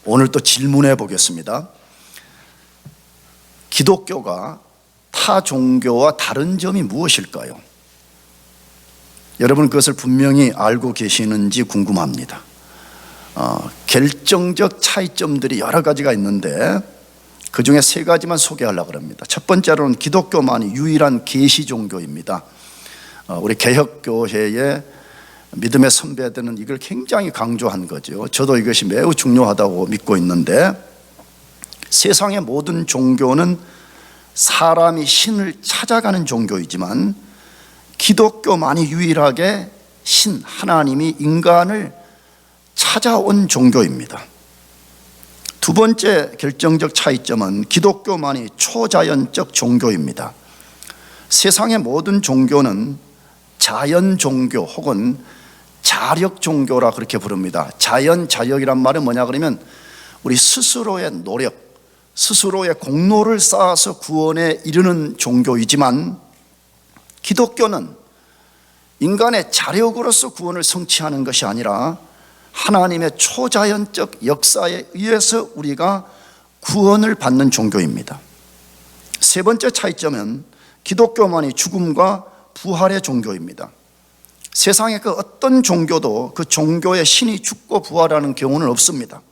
오늘 또 질문해 보겠습니다. 기독교가 타 종교와 다른 점이 무엇일까요? 여러분 그것을 분명히 알고 계시는지 궁금합니다. 결정적 차이점들이 여러 가지가 있는데 그 중에 세 가지만 소개하려고 합니다. 첫 번째로는 기독교만이 유일한 계시 종교입니다. 우리 개혁교회의 믿음의 선배들은 이걸 굉장히 강조한 거죠. 저도 이것이 매우 중요하다고 믿고 있는데, 세상의 모든 종교는 사람이 신을 찾아가는 종교이지만 기독교만이 유일하게 신 하나님이 인간을 찾아온 종교입니다. 두 번째 결정적 차이점은 기독교만이 초자연적 종교입니다. 세상의 모든 종교는 자연 종교 혹은 자력 종교라 그렇게 부릅니다. 자연자력이란 말은 뭐냐 그러면 우리 스스로의 노력, 스스로의 공로를 쌓아서 구원에 이르는 종교이지만, 기독교는 인간의 자력으로서 구원을 성취하는 것이 아니라 하나님의 초자연적 역사에 의해서 우리가 구원을 받는 종교입니다. 세 번째 차이점은 기독교만이 죽음과 부활의 종교입니다. 세상의 그 어떤 종교도 그 종교의 신이 죽고 부활하는 경우는 없습니다.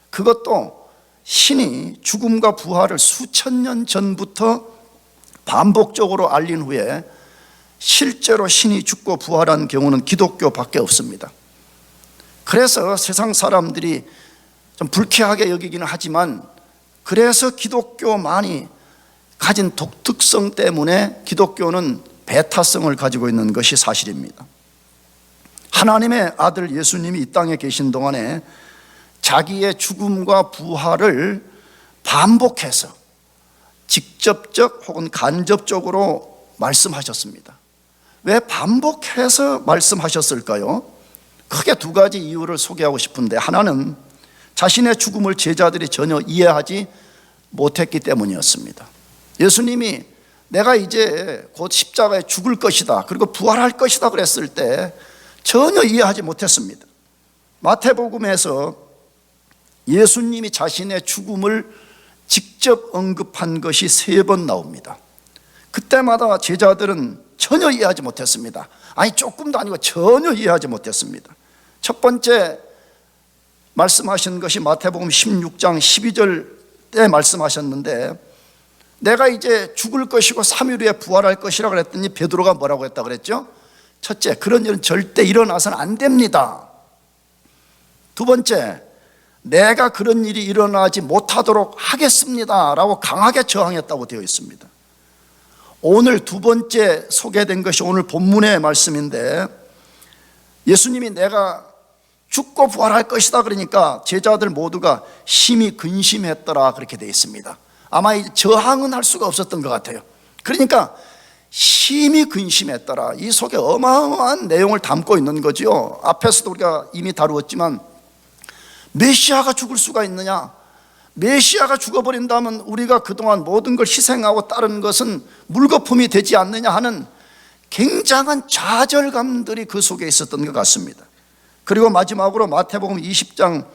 그것도 신이 죽음과 부활을 수천 년 전부터 반복적으로 알린 후에 실제로 신이 죽고 부활한 경우는 기독교밖에 없습니다. 그래서 세상 사람들이 좀 불쾌하게 여기기는 하지만, 그래서 기독교만이 가진 독특성 때문에 기독교는 배타성을 가지고 있는 것이 사실입니다. 하나님의 아들 예수님이 이 땅에 계신 동안에 자기의 죽음과 부활을 반복해서 직접적 혹은 간접적으로 말씀하셨습니다. 왜 반복해서 말씀하셨을까요? 크게 두 가지 이유를 소개하고 싶은데, 하나는 자신의 죽음을 제자들이 전혀 이해하지 못했기 때문이었습니다. 예수님이 내가 이제 곧 십자가에 죽을 것이다, 그리고 부활할 것이다 그랬을 때 전혀 이해하지 못했습니다. 마태복음에서 예수님이 자신의 죽음을 직접 언급한 것이 3번 나옵니다. 그때마다 제자들은 전혀 이해하지 못했습니다. 아니, 조금도 아니고 전혀 이해하지 못했습니다. 첫 번째 말씀하신 것이 마태복음 16장 12절 때 말씀하셨는데, 내가 이제 죽을 것이고 3일 후에 부활할 것이라고 그랬더니 베드로가 뭐라고 했다고 그랬죠? 첫째, 그런 일은 절대 일어나서는 안 됩니다. 두 번째, 내가 그런 일이 일어나지 못하도록 하겠습니다 라고 강하게 저항했다고 되어 있습니다. 오늘 두 번째 소개된 것이 오늘 본문의 말씀인데, 예수님이 내가 죽고 부활할 것이다 그러니까 제자들 모두가 심히 근심했더라 그렇게 되어 있습니다. 아마 저항은 할 수가 없었던 것 같아요. 그러니까 심히 근심했더라, 이 속에 어마어마한 내용을 담고 있는 거죠. 앞에서도 우리가 이미 다루었지만, 메시아가 죽을 수가 있느냐, 메시아가 죽어버린다면 우리가 그동안 모든 걸 희생하고 따른 것은 물거품이 되지 않느냐 하는 굉장한 좌절감들이 그 속에 있었던 것 같습니다. 그리고 마지막으로 마태복음 20장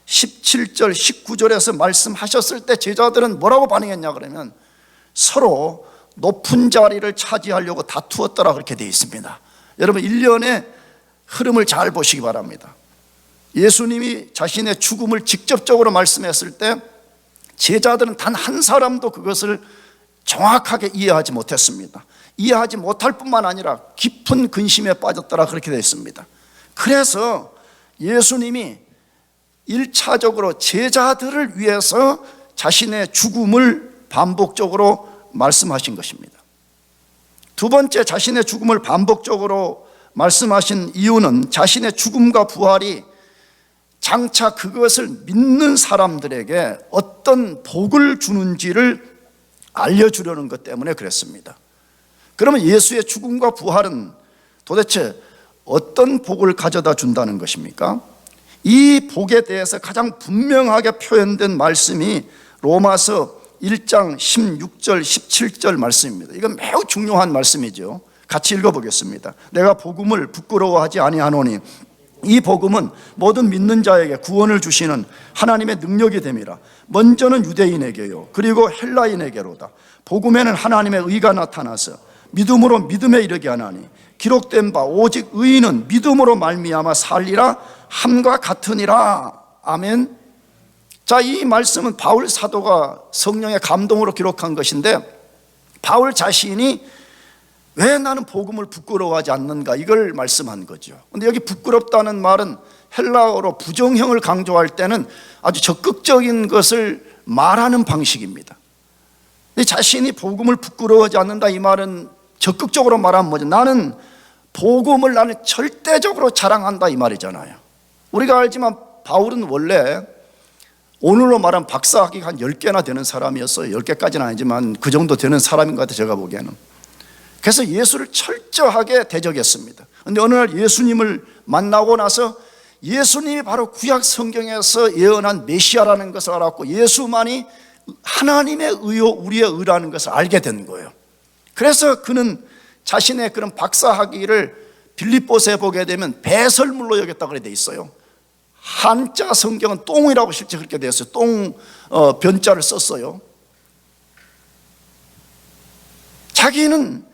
17절 19절에서 말씀하셨을 때 제자들은 뭐라고 반응했냐 그러면 서로 높은 자리를 차지하려고 다투었더라 그렇게 되어 있습니다. 여러분, 일련의 흐름을 잘 보시기 바랍니다. 예수님이 자신의 죽음을 직접적으로 말씀했을 때 제자들은 단 한 사람도 그것을 정확하게 이해하지 못했습니다. 이해하지 못할 뿐만 아니라 깊은 근심에 빠졌더라 그렇게 되어 있습니다. 그래서 예수님이 1차적으로 제자들을 위해서 자신의 죽음을 반복적으로 말씀하신 것입니다. 두 번째, 자신의 죽음을 반복적으로 말씀하신 이유는 자신의 죽음과 부활이 장차 그것을 믿는 사람들에게 어떤 복을 주는지를 알려주려는 것 때문에 그랬습니다. 그러면 예수의 죽음과 부활은 도대체 어떤 복을 가져다 준다는 것입니까? 이 복에 대해서 가장 분명하게 표현된 말씀이 로마서 1장 16절 17절 말씀입니다. 이건 매우 중요한 말씀이죠. 같이 읽어보겠습니다. 내가 복음을 부끄러워하지 아니하노니 이 복음은 모든 믿는 자에게 구원을 주시는 하나님의 능력이 됨이라. 먼저는 유대인에게요, 그리고 헬라인에게로다. 복음에는 하나님의 의가 나타나서 믿음으로 믿음에 이르게 하나니 기록된 바 오직 의인은 믿음으로 말미암아 살리라 함과 같으니라. 아멘. 자, 이 말씀은 바울 사도가 성령의 감동으로 기록한 것인데, 바울 자신이 왜 나는 복음을 부끄러워하지 않는가, 이걸 말씀한 거죠. 근데 여기 부끄럽다는 말은 헬라어로 부정형을 강조할 때는 아주 적극적인 것을 말하는 방식입니다. 근데 자신이 복음을 부끄러워하지 않는다, 이 말은 적극적으로 말하면 뭐죠? 나는 복음을 나는 절대적으로 자랑한다, 이 말이잖아요. 우리가 알지만 바울은 원래 오늘로 말하면 박사학위가 한 10개나 되는 사람이었어요. 10개까지는 아니지만 그 정도 되는 사람인 것 같아요, 제가 보기에는. 그래서 예수를 철저하게 대적했습니다. 그런데 어느 날 예수님을 만나고 나서 예수님이 바로 구약 성경에서 예언한 메시아라는 것을 알았고, 예수만이 하나님의 의요 우리의 의라는 것을 알게 된 거예요. 그래서 그는 자신의 그런 박사학위를 빌립보서에 보게 되면 배설물로 여겼다고 그래 돼 있어요. 한자 성경은 똥이라고 실제 그렇게 되어 있어요. 똥 변자를 썼어요. 자기는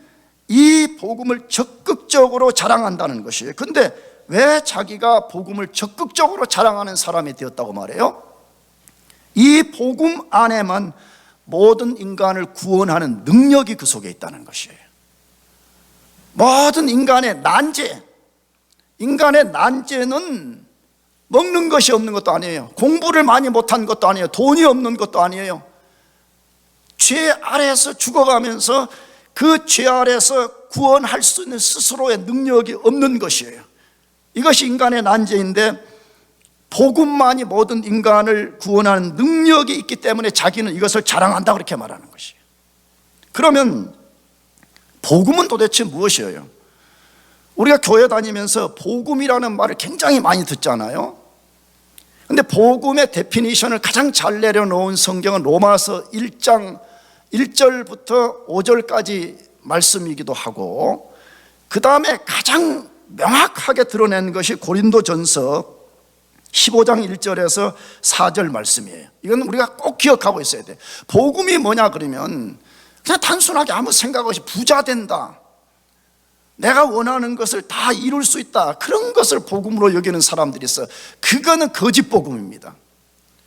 이 복음을 적극적으로 자랑한다는 것이에요. 근데 왜 자기가 복음을 적극적으로 자랑하는 사람이 되었다고 말해요? 이 복음 안에만 모든 인간을 구원하는 능력이 그 속에 있다는 것이에요. 모든 인간의 난제, 인간의 난제는 먹는 것이 없는 것도 아니에요. 공부를 많이 못한 것도 아니에요. 돈이 없는 것도 아니에요. 죄 아래에서 죽어가면서 그 죄 아래에서 구원할 수 있는 스스로의 능력이 없는 것이에요. 이것이 인간의 난제인데, 복음만이 모든 인간을 구원하는 능력이 있기 때문에 자기는 이것을 자랑한다, 그렇게 말하는 것이에요. 그러면 복음은 도대체 무엇이에요? 우리가 교회 다니면서 복음이라는 말을 굉장히 많이 듣잖아요. 근데 복음의 데피니션을 가장 잘 내려놓은 성경은 로마서 1장 1절부터 5절까지 말씀이기도 하고, 그 다음에 가장 명확하게 드러낸 것이 고린도전서 15장 1절에서 4절 말씀이에요. 이건 우리가 꼭 기억하고 있어야 돼. 복음이 뭐냐 그러면 그냥 단순하게 아무 생각 없이 부자 된다, 내가 원하는 것을 다 이룰 수 있다, 그런 것을 복음으로 여기는 사람들이 있어. 그거는 거짓 복음입니다.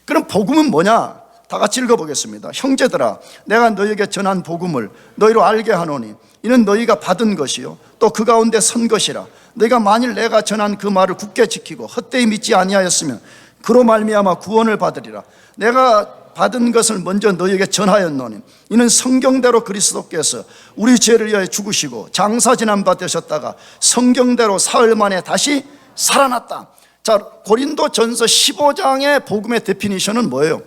그럼 복음은 뭐냐? 다 같이 읽어보겠습니다. 형제들아, 내가 너희에게 전한 복음을 너희로 알게 하노니 이는 너희가 받은 것이요 또 그 가운데 선 것이라. 너희가 만일 내가 전한 그 말을 굳게 지키고 헛되이 믿지 아니하였으면 그로 말미암아 구원을 받으리라. 내가 받은 것을 먼저 너희에게 전하였노니 이는 성경대로 그리스도께서 우리 죄를 위하여 죽으시고 장사 지난 바 되셨다가 성경대로 사흘 만에 다시 살아났다. 자, 고린도전서 15장의 복음의 데피니션은 뭐예요?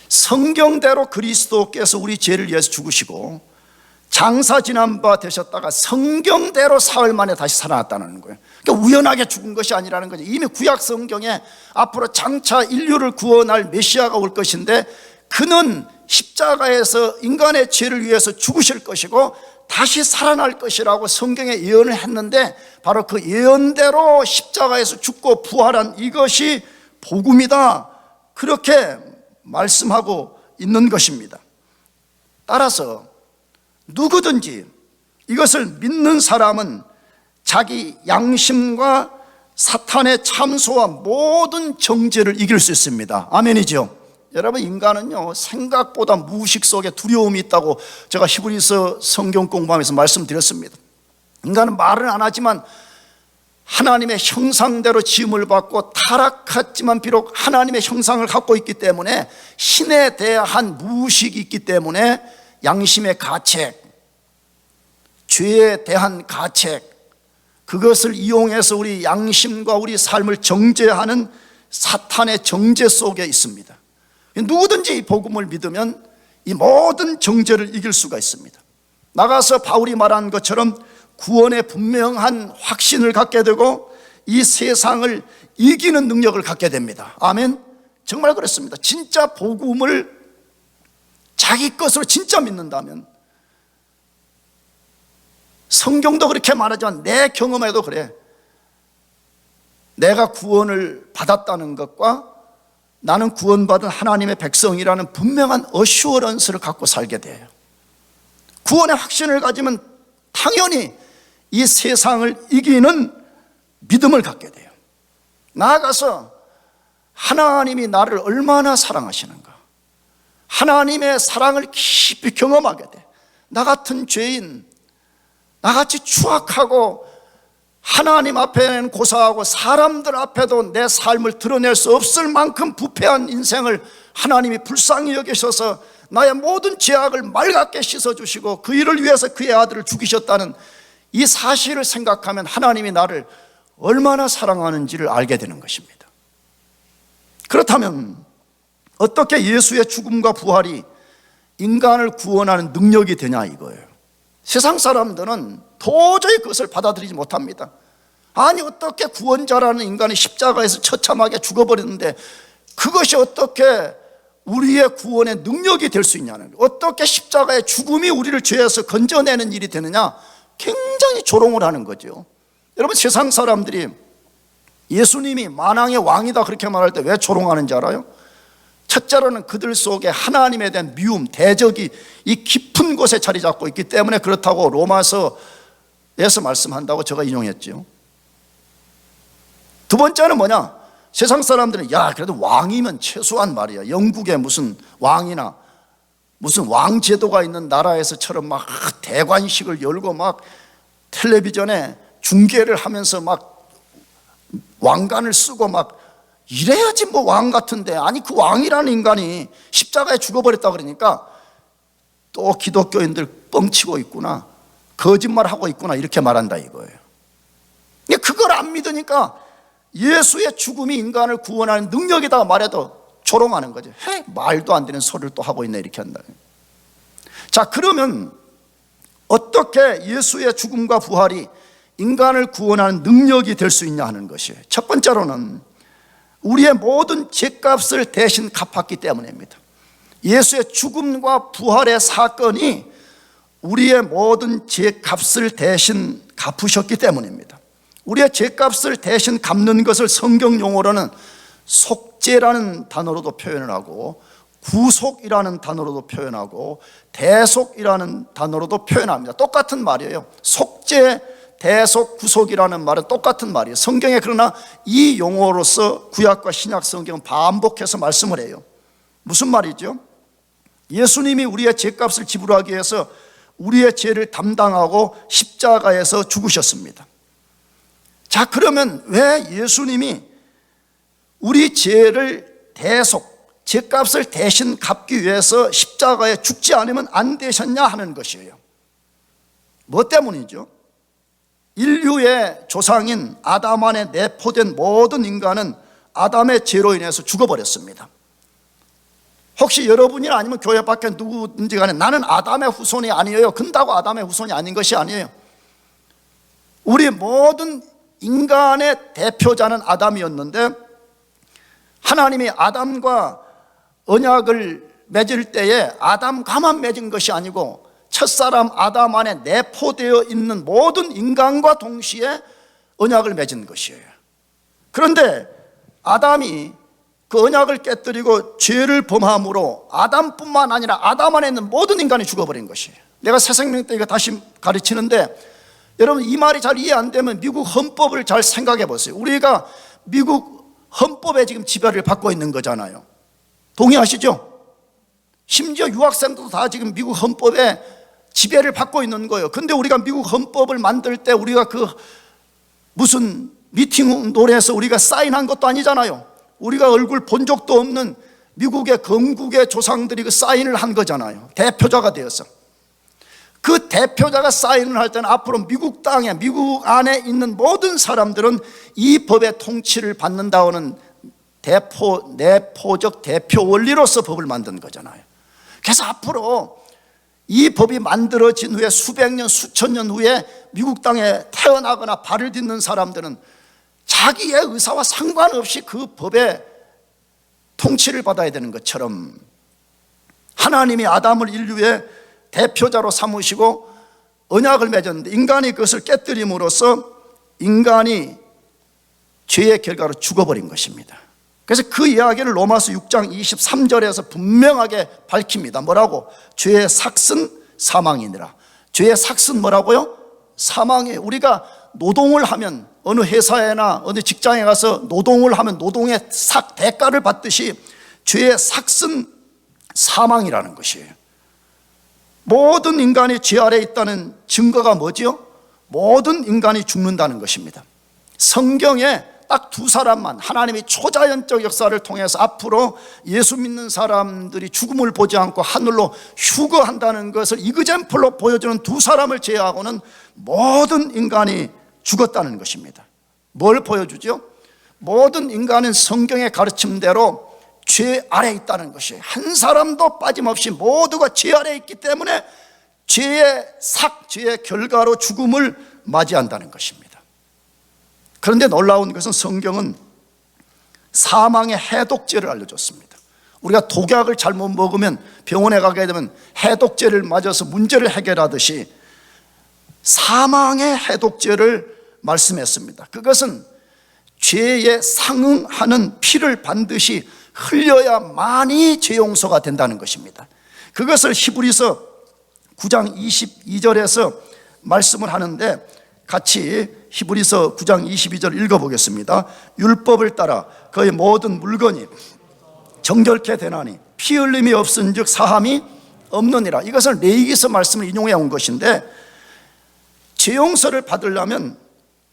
성경대로 그리스도께서 우리 죄를 위해서 죽으시고 장사 지난 바 되셨다가 성경대로 사흘 만에 다시 살아났다는 거예요. 그러니까 우연하게 죽은 것이 아니라는 거죠. 이미 구약 성경에 앞으로 장차 인류를 구원할 메시아가 올 것인데, 그는 십자가에서 인간의 죄를 위해서 죽으실 것이고 다시 살아날 것이라고 성경에 예언을 했는데, 바로 그 예언대로 십자가에서 죽고 부활한 이것이 복음이다, 그렇게 말씀하고 있는 것입니다. 따라서 누구든지 이것을 믿는 사람은 자기 양심과 사탄의 참소와 모든 정죄를 이길 수 있습니다. 아멘이죠. 여러분, 인간은요 생각보다 무의식 속에 두려움이 있다고 제가 히브리서 성경 공부하면서 말씀드렸습니다. 인간은 말은 안 하지만 하나님의 형상대로 지음을 받고 타락했지만 비록 하나님의 형상을 갖고 있기 때문에 신에 대한 무의식이 있기 때문에 양심의 가책, 죄에 대한 가책, 그것을 이용해서 우리 양심과 우리 삶을 정죄하는 사탄의 정죄 속에 있습니다. 누구든지 이 복음을 믿으면 이 모든 정죄를 이길 수가 있습니다. 나가서 바울이 말한 것처럼 구원의 분명한 확신을 갖게 되고 이 세상을 이기는 능력을 갖게 됩니다. 아멘. 정말 그렇습니다. 진짜 복음을 자기 것으로 진짜 믿는다면, 성경도 그렇게 말하지만 내 경험에도 그래. 내가 구원을 받았다는 것과 나는 구원받은 하나님의 백성이라는 분명한 어슈어런스를 갖고 살게 돼요. 구원의 확신을 가지면 당연히 이 세상을 이기는 믿음을 갖게 돼요. 나아가서 하나님이 나를 얼마나 사랑하시는가, 하나님의 사랑을 깊이 경험하게 돼. 나 같은 죄인, 나같이 추악하고 하나님 앞에는 고사하고 사람들 앞에도 내 삶을 드러낼 수 없을 만큼 부패한 인생을 하나님이 불쌍히 여기셔서 나의 모든 죄악을 맑게 씻어주시고 그 일을 위해서 그의 아들을 죽이셨다는 이 사실을 생각하면 하나님이 나를 얼마나 사랑하는지를 알게 되는 것입니다. 그렇다면 어떻게 예수의 죽음과 부활이 인간을 구원하는 능력이 되냐 이거예요. 세상 사람들은 도저히 그것을 받아들이지 못합니다. 아니 어떻게 구원자라는 인간이 십자가에서 처참하게 죽어버렸는데 그것이 어떻게 우리의 구원의 능력이 될 수 있냐는 거예요. 어떻게 십자가의 죽음이 우리를 죄에서 건져내는 일이 되느냐, 굉장히 조롱을 하는 거죠. 여러분, 세상 사람들이 예수님이 만왕의 왕이다 그렇게 말할 때 왜 조롱하는지 알아요? 첫째로는 그들 속에 하나님에 대한 미움, 대적이 이 깊은 곳에 자리 잡고 있기 때문에 그렇다고 로마서에서 말씀한다고 제가 인용했죠. 두 번째는 뭐냐? 세상 사람들은 야 그래도 왕이면 최소한 말이야, 영국의 무슨 왕이나 무슨 왕제도가 있는 나라에서처럼 막 대관식을 열고 막 텔레비전에 중계를 하면서 막 왕관을 쓰고 막 이래야지 뭐 왕 같은데, 아니 그 왕이라는 인간이 십자가에 죽어버렸다 그러니까 또 기독교인들 뻥치고 있구나, 거짓말하고 있구나 이렇게 말한다 이거예요. 그걸 안 믿으니까 예수의 죽음이 인간을 구원하는 능력이다 말해도 조롱하는 거죠. 말도 안 되는 소리를 또 하고 있네 이렇게 한다. 자, 그러면 어떻게 예수의 죽음과 부활이 인간을 구원하는 능력이 될 수 있냐 하는 것이에요. 첫 번째로는 우리의 모든 죄값을 대신 갚았기 때문입니다. 예수의 죽음과 부활의 사건이 우리의 모든 죄값을 대신 갚으셨기 때문입니다. 우리의 죄값을 대신 갚는 것을 성경 용어로는 속죄라는 단어로도 표현을 하고 구속이라는 단어로도 표현하고 대속이라는 단어로도 표현합니다. 똑같은 말이에요. 속죄, 대속, 구속이라는 말은 똑같은 말이에요. 성경에 그러나 이 용어로서 구약과 신약 성경은 반복해서 말씀을 해요. 무슨 말이죠? 예수님이 우리의 죄값을 지불하기 위해서 우리의 죄를 담당하고 십자가에서 죽으셨습니다. 자, 그러면 왜 예수님이 우리 죄를 대속, 죄값을 대신 갚기 위해서 십자가에 죽지 않으면 안 되셨냐 하는 것이에요. 뭐 때문이죠? 인류의 조상인 아담 안에 내포된 모든 인간은 아담의 죄로 인해서 죽어버렸습니다. 혹시 여러분이나 아니면 교회 밖에 누구든지 간에 나는 아담의 후손이 아니에요, 근다고 아담의 후손이 아닌 것이 아니에요. 우리 모든 인간의 대표자는 아담이었는데 하나님이 아담과 언약을 맺을 때에 아담과만 맺은 것이 아니고 첫사람 아담 안에 내포되어 있는 모든 인간과 동시에 언약을 맺은 것이에요. 그런데 아담이 그 언약을 깨뜨리고 죄를 범함으로 아담뿐만 아니라 아담 안에 있는 모든 인간이 죽어버린 것이에요. 내가 새생명 때 이거 다시 가르치는데 여러분, 이 말이 잘 이해 안 되면 미국 헌법을 잘 생각해 보세요. 우리가 미국 헌법에 지금 지배를 받고 있는 거잖아요. 동의하시죠? 심지어 유학생들도 다 지금 미국 헌법에 지배를 받고 있는 거예요. 근데 우리가 미국 헌법을 만들 때 우리가 그 무슨 미팅 노래에서 우리가 사인한 것도 아니잖아요. 우리가 얼굴 본 적도 없는 미국의 건국의 조상들이 그 사인을 한 거잖아요. 대표자가 되어서. 그 대표자가 사인을 할 때는 앞으로 미국 땅에, 미국 안에 있는 모든 사람들은 이 법의 통치를 받는다는 내포적 대표 원리로서 법을 만든 거잖아요. 그래서 앞으로 이 법이 만들어진 후에 수백 년, 수천 년 후에 미국 땅에 태어나거나 발을 딛는 사람들은 자기의 의사와 상관없이 그 법의 통치를 받아야 되는 것처럼 하나님이 아담을 인류의 대표자로 삼으시고 언약을 맺었는데 인간이 그것을 깨뜨림으로써 인간이 죄의 결과로 죽어버린 것입니다. 그래서 그 이야기를 로마서 6장 23절에서 분명하게 밝힙니다. 뭐라고? 죄의 삭은 사망이니라. 죄의 삭은 뭐라고요? 사망이에요. 우리가 노동을 하면 어느 회사에나 어느 직장에 가서 노동을 하면 노동의 대가를 받듯이 죄의 삭은 사망이라는 것이에요. 모든 인간이 죄 아래에 있다는 증거가 뭐지요? 모든 인간이 죽는다는 것입니다. 성경에 딱 두 사람만 하나님이 초자연적 역사를 통해서 앞으로 예수 믿는 사람들이 죽음을 보지 않고 하늘로 휴거한다는 것을 이그젠플로 보여주는 두 사람을 제외하고는 모든 인간이 죽었다는 것입니다. 뭘 보여주죠? 모든 인간은 성경의 가르침대로 죄 아래에 있다는 것이에요. 한 사람도 빠짐없이 모두가 죄 아래에 있기 때문에 죄의 결과로 죽음을 맞이한다는 것입니다. 그런데 놀라운 것은 성경은 사망의 해독제를 알려줬습니다. 우리가 독약을 잘못 먹으면 병원에 가게 되면 해독제를 맞아서 문제를 해결하듯이 사망의 해독제를 말씀했습니다. 그것은 죄에 상응하는 피를 반드시 흘려야만이 죄 용서가 된다는 것입니다. 그것을 히브리서 9장 22절에서 말씀을 하는데 같이 히브리서 9장 22절 읽어보겠습니다. 율법을 따라 그의 모든 물건이 정결케 되나니 피 흘림이 없은 즉 사함이 없느니라. 이것을 레위기서 말씀을 인용해 온 것인데, 죄 용서를 받으려면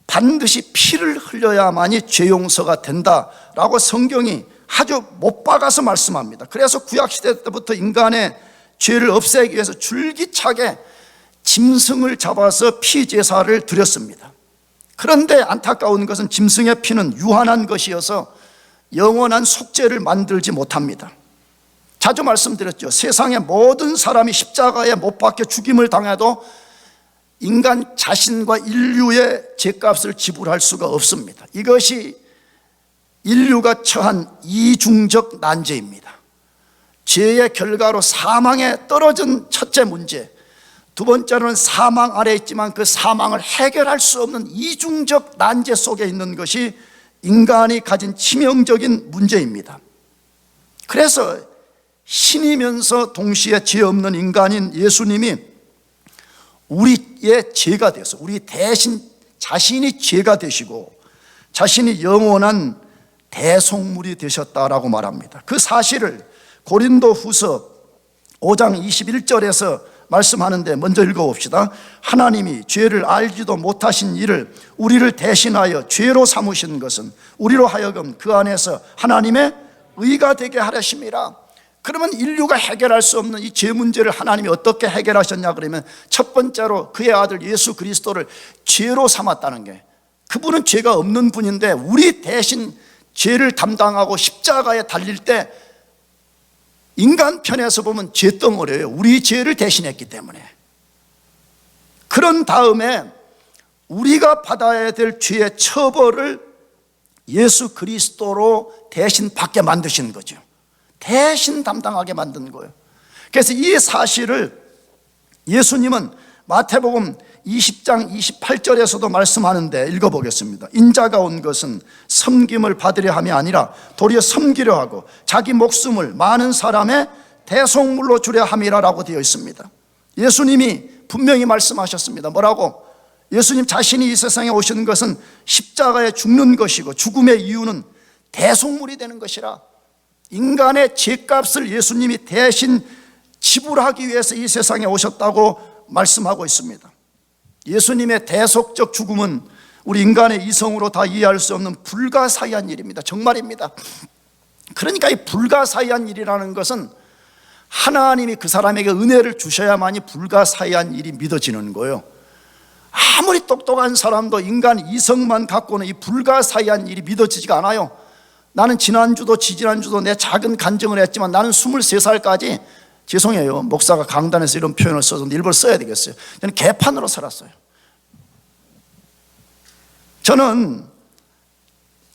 반드시 피를 흘려야만이 죄 용서가 된다라고 성경이 아주 못 박아서 말씀합니다. 그래서 구약시대 때부터 인간의 죄를 없애기 위해서 줄기차게 짐승을 잡아서 피제사를 드렸습니다. 그런데 안타까운 것은 짐승의 피는 유한한 것이어서 영원한 속죄를 만들지 못합니다. 자주 말씀드렸죠. 세상의 모든 사람이 십자가에 못 박혀 죽임을 당해도 인간 자신과 인류의 죄값을 지불할 수가 없습니다. 이것이 인류가 처한 이중적 난제입니다. 죄의 결과로 사망에 떨어진 첫째 문제, 두 번째로는 사망 아래에 있지만 그 사망을 해결할 수 없는 이중적 난제 속에 있는 것이 인간이 가진 치명적인 문제입니다. 그래서 신이면서 동시에 죄 없는 인간인 예수님이 우리의 죄가 되어서 우리 대신 자신이 죄가 되시고 자신이 영원한 대속물이 되셨다라고 말합니다. 그 사실을 고린도후서 5장 21절에서 말씀하는데 먼저 읽어봅시다. 하나님이 죄를 알지도 못하신 이를 우리를 대신하여 죄로 삼으신 것은 우리로 하여금 그 안에서 하나님의 의가 되게 하려심이라. 그러면 인류가 해결할 수 없는 이 죄 문제를 하나님이 어떻게 해결하셨냐 그러면 첫 번째로 그의 아들 예수 그리스도를 죄로 삼았다는 게, 그분은 죄가 없는 분인데 우리 대신 죄를 담당하고 십자가에 달릴 때 인간 편에서 보면 죄덩어리예요. 우리 죄를 대신했기 때문에. 그런 다음에 우리가 받아야 될 죄의 처벌을 예수 그리스도로 대신 받게 만드신 거죠. 대신 담당하게 만든 거예요. 그래서 이 사실을 예수님은 마태복음 20장 28절에서도 말씀하는데 읽어보겠습니다. 인자가 온 것은 섬김을 받으려 함이 아니라 도리어 섬기려 하고 자기 목숨을 많은 사람의 대속물로 주려 함이라라고 되어 있습니다. 예수님이 분명히 말씀하셨습니다. 뭐라고? 예수님 자신이 이 세상에 오신 것은 십자가에 죽는 것이고 죽음의 이유는 대속물이 되는 것이라, 인간의 죄값을 예수님이 대신 지불하기 위해서 이 세상에 오셨다고 말씀하고 있습니다. 예수님의 대속적 죽음은 우리 인간의 이성으로 다 이해할 수 없는 불가사의한 일입니다. 정말입니다. 그러니까 이 불가사의한 일이라는 것은 하나님이 그 사람에게 은혜를 주셔야만이 불가사의한 일이 믿어지는 거예요. 아무리 똑똑한 사람도 인간 이성만 갖고는 이 불가사의한 일이 믿어지지가 않아요. 나는 지난주도 지지난주도 내 작은 간증을 했지만 나는 23살까지, 죄송해요, 목사가 강단에서 이런 표현을 써서 일부러 써야 되겠어요, 저는 개판으로 살았어요. 저는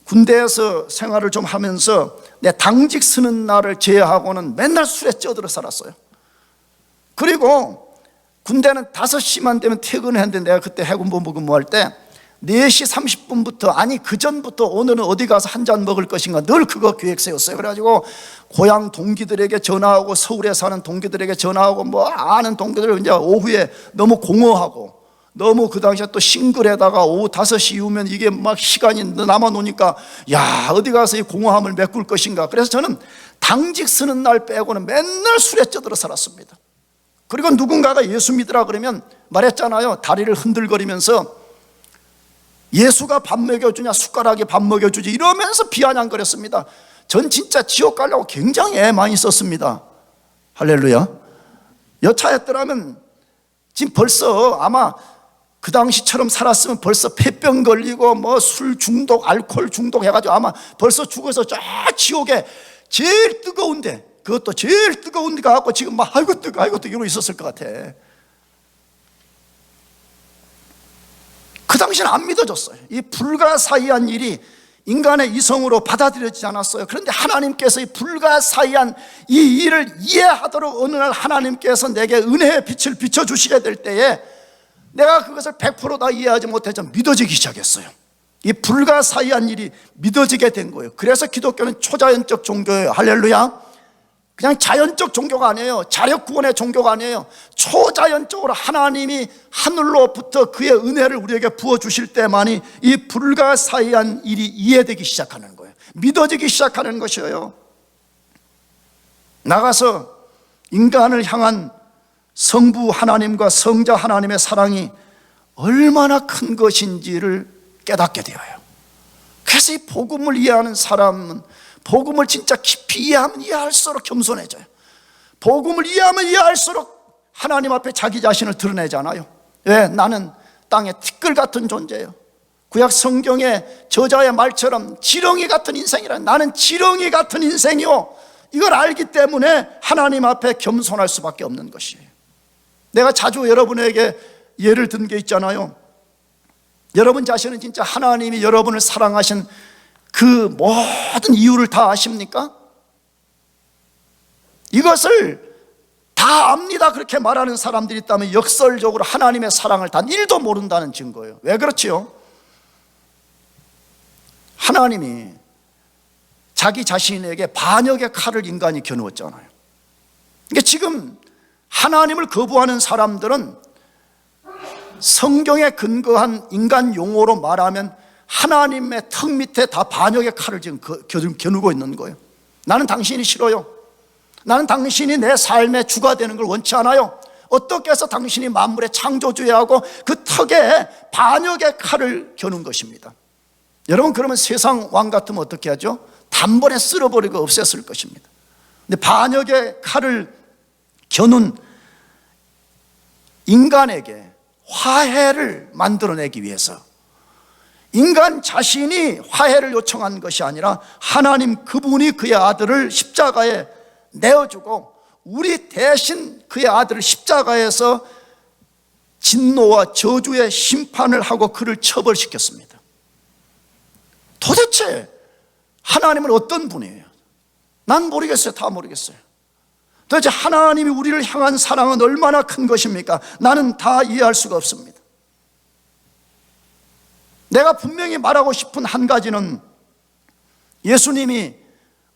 군대에서 생활을 좀 하면서 내 당직 서는 날을 제외하고는 맨날 술에 쪄들어 살았어요. 그리고 군대는 5시만 되면 퇴근을 했는데, 내가 그때 해군본부 근무할 때 4시 30분부터 아니 그 전부터 오늘은 어디 가서 한 잔 먹을 것인가 늘 그거 계획 세웠어요. 그래가지고 고향 동기들에게 전화하고 서울에 사는 동기들에게 전화하고 뭐 아는 동기들 이제 오후에 너무 공허하고 너무 그 당시에 또 싱글에다가 오후 5시 이후면 이게 막 시간이 남아 놓으니까 야 어디 가서 이 공허함을 메꿀 것인가. 그래서 저는 당직 쓰는 날 빼고는 맨날 술에 쪄들어 살았습니다. 그리고 누군가가 예수 믿으라 그러면 말했잖아요. 다리를 흔들거리면서 예수가 밥 먹여주냐 숟가락에 밥 먹여주지 이러면서 비아냥거렸습니다. 전 진짜 지옥 가려고 굉장히 애 많이 썼습니다. 할렐루야. 여차했더라면 지금 벌써 아마 그 당시처럼 살았으면 벌써 폐병 걸리고 뭐 술 중독 알코올 중독 해가지고 아마 벌써 죽어서 저 지옥에 제일 뜨거운데 그것도 제일 뜨거운 데 가갖고 지금 막 아이고 뜨거 이러고 있었을 것 같아. 그 당시는 안 믿어졌어요. 이 불가사의한 일이 인간의 이성으로 받아들여지지 않았어요. 그런데 하나님께서 이 불가사의한 이 일을 이해하도록 어느 날 하나님께서 내게 은혜의 빛을 비춰주시게 될 때에 내가 그것을 100% 다 이해하지 못해서 믿어지기 시작했어요. 이 불가사의한 일이 믿어지게 된 거예요. 그래서 기독교는 초자연적 종교예요. 할렐루야. 그냥 자연적 종교가 아니에요. 자력구원의 종교가 아니에요. 초자연적으로 하나님이 하늘로부터 그의 은혜를 우리에게 부어주실 때만이 이 불가사의한 일이 이해되기 시작하는 거예요. 믿어지기 시작하는 것이에요. 나가서 인간을 향한 성부 하나님과 성자 하나님의 사랑이 얼마나 큰 것인지를 깨닫게 되어요. 그래서 이 복음을 이해하는 사람은 복음을 진짜 깊이 이해하면 이해할수록 겸손해져요. 복음을 이해하면 이해할수록 하나님 앞에 자기 자신을 드러내잖아요. 왜? 나는 땅의 티끌 같은 존재예요. 구약 성경의 저자의 말처럼 지렁이 같은 인생이라. 나는 지렁이 같은 인생이요. 이걸 알기 때문에 하나님 앞에 겸손할 수밖에 없는 것이에요. 내가 자주 여러분에게 예를 든 게 있잖아요. 여러분 자신은 진짜 하나님이 여러분을 사랑하신 그 모든 이유를 다 아십니까? 이것을 다 압니다 그렇게 말하는 사람들이 있다면 역설적으로 하나님의 사랑을 단 1도 모른다는 증거예요. 왜 그렇지요? 하나님이 자기 자신에게 반역의 칼을 인간이 겨누었잖아요. 그러니까 지금 하나님을 거부하는 사람들은 성경에 근거한 인간 용어로 말하면 하나님의 턱 밑에 다 반역의 칼을 지금 겨누고 있는 거예요. 나는 당신이 싫어요. 나는 당신이 내 삶의 주가 되는 걸 원치 않아요. 어떻게 해서 당신이 만물의 창조주야하고 그 턱에 반역의 칼을 겨눈 것입니다. 여러분 그러면 세상 왕 같으면 어떻게 하죠? 단번에 쓸어버리고 없앴을 것입니다. 근데 반역의 칼을 겨눈 인간에게 화해를 만들어내기 위해서 인간 자신이 화해를 요청한 것이 아니라 하나님 그분이 그의 아들을 십자가에 내어주고 우리 대신 그의 아들을 십자가에서 진노와 저주의 심판을 하고 그를 처벌시켰습니다. 도대체 하나님은 어떤 분이에요? 난 모르겠어요. 다 모르겠어요. 도대체 하나님이 우리를 향한 사랑은 얼마나 큰 것입니까? 나는 다 이해할 수가 없습니다. 내가 분명히 말하고 싶은 한 가지는 예수님이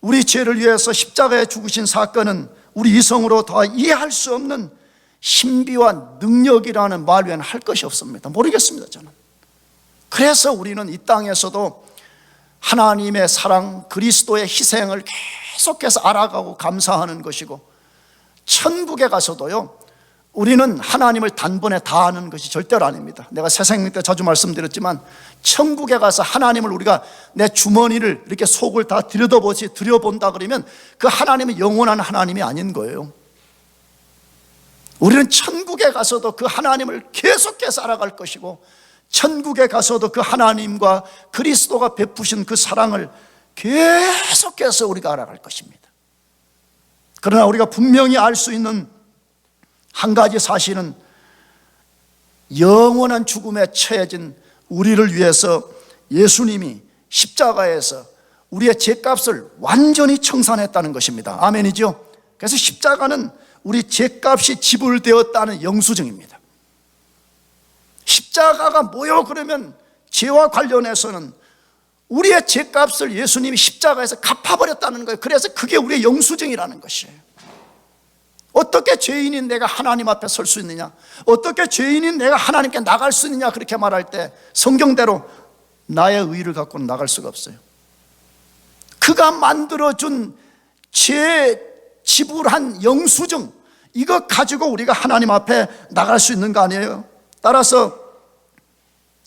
우리 죄를 위해서 십자가에 죽으신 사건은 우리 이성으로 다 이해할 수 없는 신비와 능력이라는 말 외에는 할 것이 없습니다. 모르겠습니다 저는. 그래서 우리는 이 땅에서도 하나님의 사랑, 그리스도의 희생을 계속해서 알아가고 감사하는 것이고 천국에 가서도요 우리는 하나님을 단번에 다 아는 것이 절대로 아닙니다. 내가 새생명 때 자주 말씀드렸지만 천국에 가서 하나님을 우리가 내 주머니를 이렇게 속을 다 들여본다 그러면 그 하나님은 영원한 하나님이 아닌 거예요. 우리는 천국에 가서도 그 하나님을 계속해서 알아갈 것이고 천국에 가서도 그 하나님과 그리스도가 베푸신 그 사랑을 계속해서 우리가 알아갈 것입니다. 그러나 우리가 분명히 알 수 있는 한 가지 사실은 영원한 죽음에 처해진 우리를 위해서 예수님이 십자가에서 우리의 죄값을 완전히 청산했다는 것입니다. 아멘이죠? 그래서 십자가는 우리 죄값이 지불되었다는 영수증입니다. 십자가가 뭐요? 그러면 죄와 관련해서는 우리의 죄값을 예수님이 십자가에서 갚아버렸다는 거예요. 그래서 그게 우리의 영수증이라는 것이에요. 어떻게 죄인인 내가 하나님 앞에 설 수 있느냐, 어떻게 죄인인 내가 하나님께 나갈 수 있느냐, 그렇게 말할 때 성경대로 나의 의를 갖고는 나갈 수가 없어요. 그가 만들어준 죄 지불한 영수증, 이거 가지고 우리가 하나님 앞에 나갈 수 있는 거 아니에요? 따라서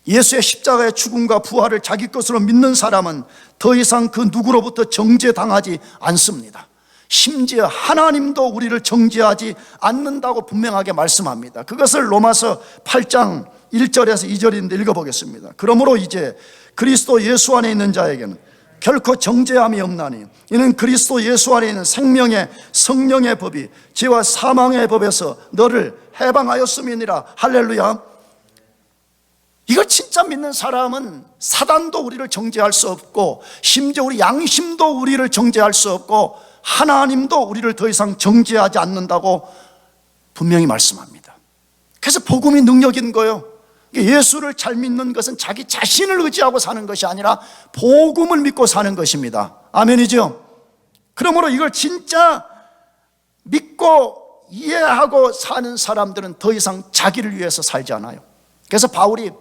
예수의 십자가의 죽음과 부활을 자기 것으로 믿는 사람은 더 이상 그 누구로부터 정죄당하지 않습니다. 심지어 하나님도 우리를 정죄하지 않는다고 분명하게 말씀합니다. 그것을 로마서 8장 1절에서 2절인데 읽어보겠습니다. 그러므로 이제 그리스도 예수 안에 있는 자에게는 결코 정죄함이 없나니 이는 그리스도 예수 안에 있는 생명의 성령의 법이 죄와 사망의 법에서 너를 해방하였음이니라. 할렐루야. 이걸 진짜 믿는 사람은 사단도 우리를 정죄할 수 없고, 심지어 우리 양심도 우리를 정죄할 수 없고, 하나님도 우리를 더 이상 정죄하지 않는다고 분명히 말씀합니다. 그래서 복음이 능력인 거예요. 예수를 잘 믿는 것은 자기 자신을 의지하고 사는 것이 아니라 복음을 믿고 사는 것입니다. 아멘이죠? 그러므로 이걸 진짜 믿고 이해하고 사는 사람들은 더 이상 자기를 위해서 살지 않아요. 그래서 바울이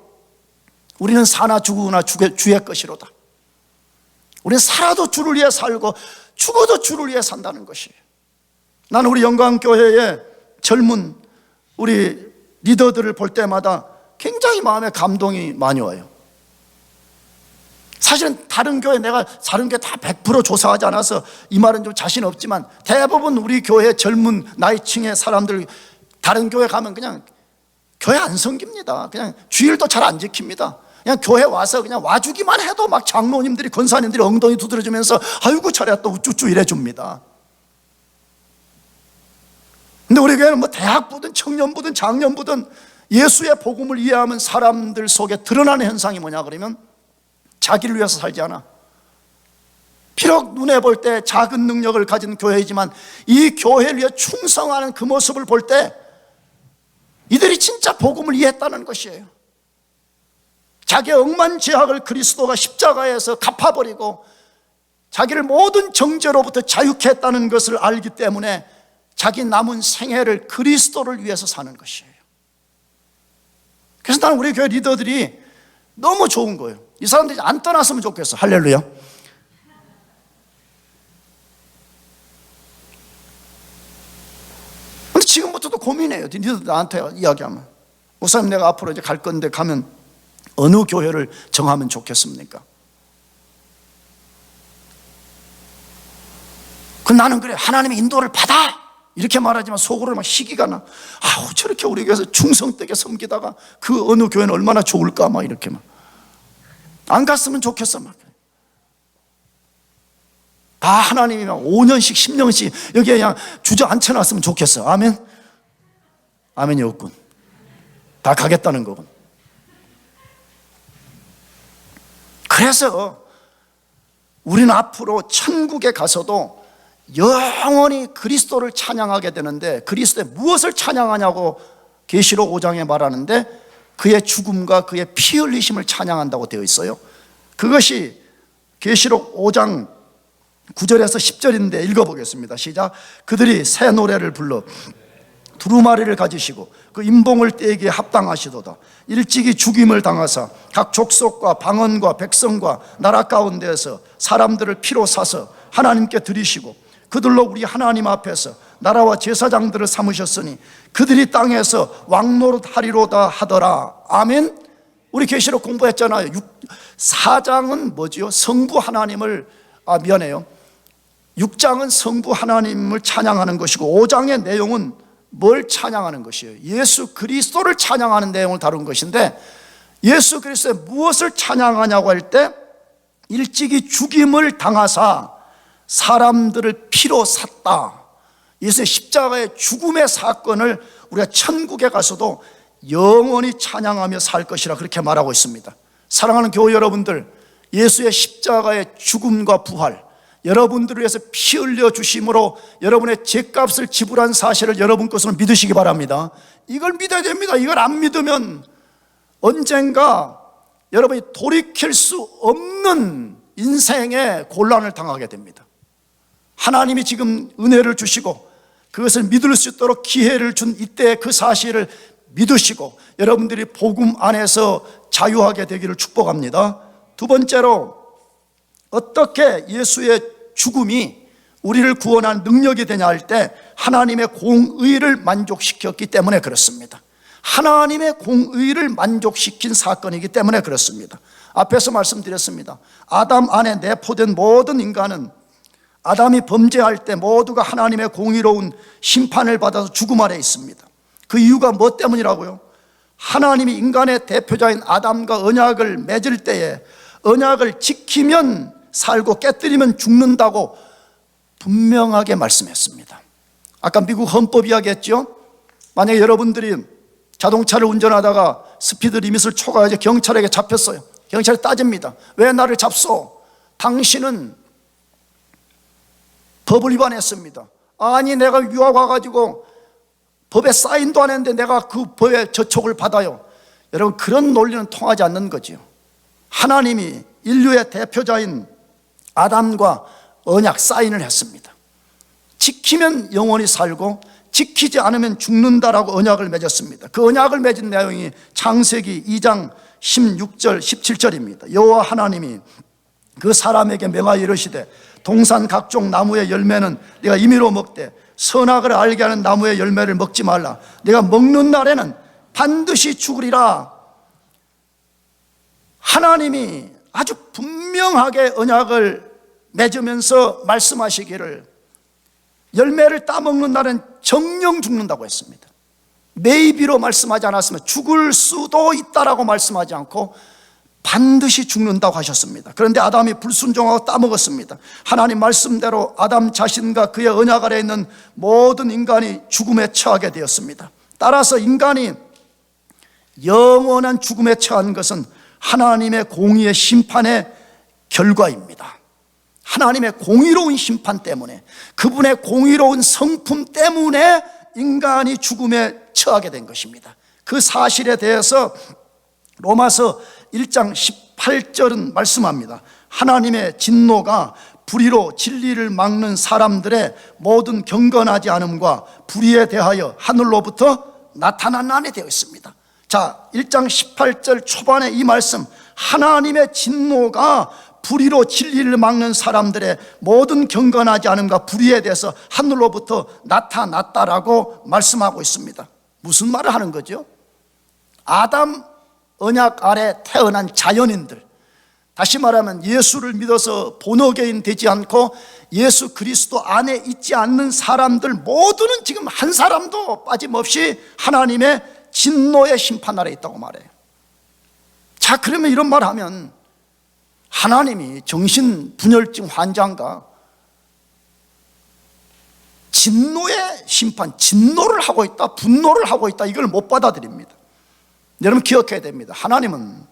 우리는 사나 죽으나 주의 것이로다. 우리는 살아도 주를 위해 살고 죽어도 주를 위해 산다는 것이에요. 나는 우리 영광교회의 젊은 우리 리더들을 볼 때마다 굉장히 마음에 감동이 많이 와요. 사실은 다른 교회, 내가 다른 교회 다 100% 조사하지 않아서 이 말은 좀 자신 없지만, 대부분 우리 교회 젊은 나이층의 사람들 다른 교회 가면 그냥 교회 안 섬깁니다. 그냥 주일도 잘 안 지킵니다. 그냥 교회 와서 그냥 와주기만 해도 막 장로님들이, 권사님들이 엉덩이 두드려주면서 아이고 잘했다 우쭈쭈 이래줍니다. 근데 우리 교회는 뭐 대학부든 청년부든 장년부든 예수의 복음을 이해하면 사람들 속에 드러나는 현상이 뭐냐 그러면 자기를 위해서 살지 않아. 비록 눈에 볼 때 작은 능력을 가진 교회이지만 이 교회를 위해 충성하는 그 모습을 볼 때 이들이 진짜 복음을 이해했다는 것이에요. 자기의 억만죄악을 그리스도가 십자가에서 갚아버리고 자기를 모든 정죄로부터 자유케 했다는 것을 알기 때문에 자기 남은 생애를 그리스도를 위해서 사는 것이에요. 그래서 나는 우리 교회 리더들이 너무 좋은 거예요. 이 사람들이 안 떠났으면 좋겠어. 할렐루야. 근데 지금부터도 고민해요. 니들 나한테 이야기하면, 목사님 내가 앞으로 이제 갈 건데 가면 어느 교회를 정하면 좋겠습니까? 그 나는 그래, 하나님의 인도를 받아 이렇게 말하지만 속으로 막 시기가 나. 아우 저렇게 우리 교회에서 충성되게 섬기다가 그 어느 교회는 얼마나 좋을까 막 이렇게 막 안 갔으면 좋겠어 막. 다 하나님이 막 5년씩 10년씩 여기에 그냥 주저앉혀놨으면 좋겠어. 아멘. 아멘이 없군. 다 가겠다는 거군. 그래서 우리는 앞으로 천국에 가서도 영원히 그리스도를 찬양하게 되는데, 그리스도의 무엇을 찬양하냐고 계시록 5장에 말하는데 그의 죽음과 그의 피 흘리심을 찬양한다고 되어 있어요. 그것이 계시록 5장 9절에서 10절인데 읽어보겠습니다. 시작. 그들이 새 노래를 불러 두루마리를 가지시고 그 임봉을 떼기에 합당하시도다. 일찍이 죽임을 당하사 각 족속과 방언과 백성과 나라 가운데에서 사람들을 피로 사서 하나님께 드리시고 그들로 우리 하나님 앞에서 나라와 제사장들을 삼으셨으니 그들이 땅에서 왕노릇하리로다 하더라. 아멘. 우리 계시록 공부했잖아요. 4장은 뭐지요? 성부 하나님을, 미안해요, 6장은 성부 하나님을 찬양하는 것이고 5장의 내용은 뭘 찬양하는 것이에요? 예수 그리스도를 찬양하는 내용을 다룬 것인데, 예수 그리스도의 무엇을 찬양하냐고 할 때 일찍이 죽임을 당하사 사람들을 피로 샀다. 예수의 십자가의 죽음의 사건을 우리가 천국에 가서도 영원히 찬양하며 살 것이라 그렇게 말하고 있습니다. 사랑하는 교회 여러분들, 예수의 십자가의 죽음과 부활, 여러분들을 위해서 피 흘려 주심으로 여러분의 죄값을 지불한 사실을 여러분 것으로 믿으시기 바랍니다. 이걸 믿어야 됩니다. 이걸 안 믿으면 언젠가 여러분이 돌이킬 수 없는 인생의 곤란을 당하게 됩니다. 하나님이 지금 은혜를 주시고 그것을 믿을 수 있도록 기회를 준 이때 그 사실을 믿으시고 여러분들이 복음 안에서 자유하게 되기를 축복합니다. 두 번째로, 어떻게 예수의 죽음이 우리를 구원한 능력이 되냐 할 때 하나님의 공의를 만족시켰기 때문에 그렇습니다. 하나님의 공의를 만족시킨 사건이기 때문에 그렇습니다. 앞에서 말씀드렸습니다. 아담 안에 내포된 모든 인간은 아담이 범죄할 때 모두가 하나님의 공의로운 심판을 받아서 죽음 아래 있습니다. 그 이유가 뭐 때문이라고요? 하나님이 인간의 대표자인 아담과 언약을 맺을 때에 언약을 지키면 살고 깨뜨리면 죽는다고 분명하게 말씀했습니다. 아까 미국 헌법 이야기했죠? 만약에 여러분들이 자동차를 운전하다가 스피드 리밋을 초과해서 경찰에게 잡혔어요. 경찰이 따집니다. 왜 나를 잡소? 당신은 법을 위반했습니다. 아니, 내가 유학 와가지고 법에 사인도 안 했는데 내가 그 법의 저촉을 받아요. 여러분, 그런 논리는 통하지 않는 거죠. 하나님이 인류의 대표자인 아담과 언약 사인을 했습니다. 지키면 영원히 살고 지키지 않으면 죽는다라고 언약을 맺었습니다. 그 언약을 맺은 내용이 창세기 2장 16절 17절입니다. 여호와 하나님이 그 사람에게 명하여 이르시되 동산 각종 나무의 열매는 네가 임의로 먹되 선악을 알게 하는 나무의 열매를 먹지 말라. 네가 먹는 날에는 반드시 죽으리라. 하나님이 아주 분명하게 언약을 맺으면서 말씀하시기를 열매를 따먹는 날은 정령 죽는다고 했습니다. 메이비로 말씀하지 않았으면 죽을 수도 있다라고 말씀하지 않고 반드시 죽는다고 하셨습니다. 그런데 아담이 불순종하고 따먹었습니다. 하나님 말씀대로 아담 자신과 그의 언약 아래 있는 모든 인간이 죽음에 처하게 되었습니다. 따라서 인간이 영원한 죽음에 처한 것은 하나님의 공의의 심판의 결과입니다. 하나님의 공의로운 심판 때문에, 그분의 공의로운 성품 때문에 인간이 죽음에 처하게 된 것입니다. 그 사실에 대해서 로마서 1장 18절은 말씀합니다. 하나님의 진노가 불의로 진리를 막는 사람들의 모든 경건하지 않음과 불의에 대하여 하늘로부터 나타난 안에 되어 있습니다. 자, 1장 18절 초반에 이 말씀, 하나님의 진노가 불의로 진리를 막는 사람들의 모든 경건하지 않음과 불의에 대해서 하늘로부터 나타났다라고 말씀하고 있습니다. 무슨 말을 하는 거죠? 아담 언약 아래 태어난 자연인들, 다시 말하면 예수를 믿어서 본어게인 되지 않고 예수 그리스도 안에 있지 않는 사람들 모두는 지금 한 사람도 빠짐없이 하나님의 진노의 심판 아래 있다고 말해요. 자, 그러면 이런 말 하면 하나님이 정신분열증 환자인가? 진노의 심판, 진노를 하고 있다, 분노를 하고 있다, 이걸 못 받아들입니다. 여러분 기억해야 됩니다. 하나님은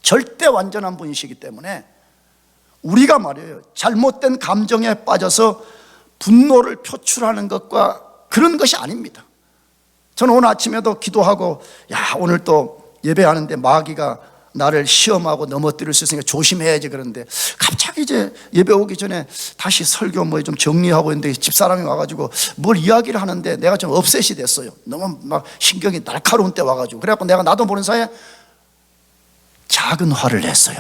절대 완전한 분이시기 때문에 우리가 말이에요, 잘못된 감정에 빠져서 분노를 표출하는 것과 그런 것이 아닙니다. 저는 오늘 아침에도 기도하고, 오늘 또 예배하는데 마귀가 나를 시험하고 넘어뜨릴 수 있으니까 조심해야지, 그런데 갑자기 이제 예배 오기 전에 다시 설교 좀 정리하고 있는데 집사람이 와가지고 뭘 이야기를 하는데 내가 좀 업셋이 됐어요. 너무 막 신경이 날카로운 때 와가지고, 그래갖고 내가 나도 모르는 사이에 작은 화를 냈어요.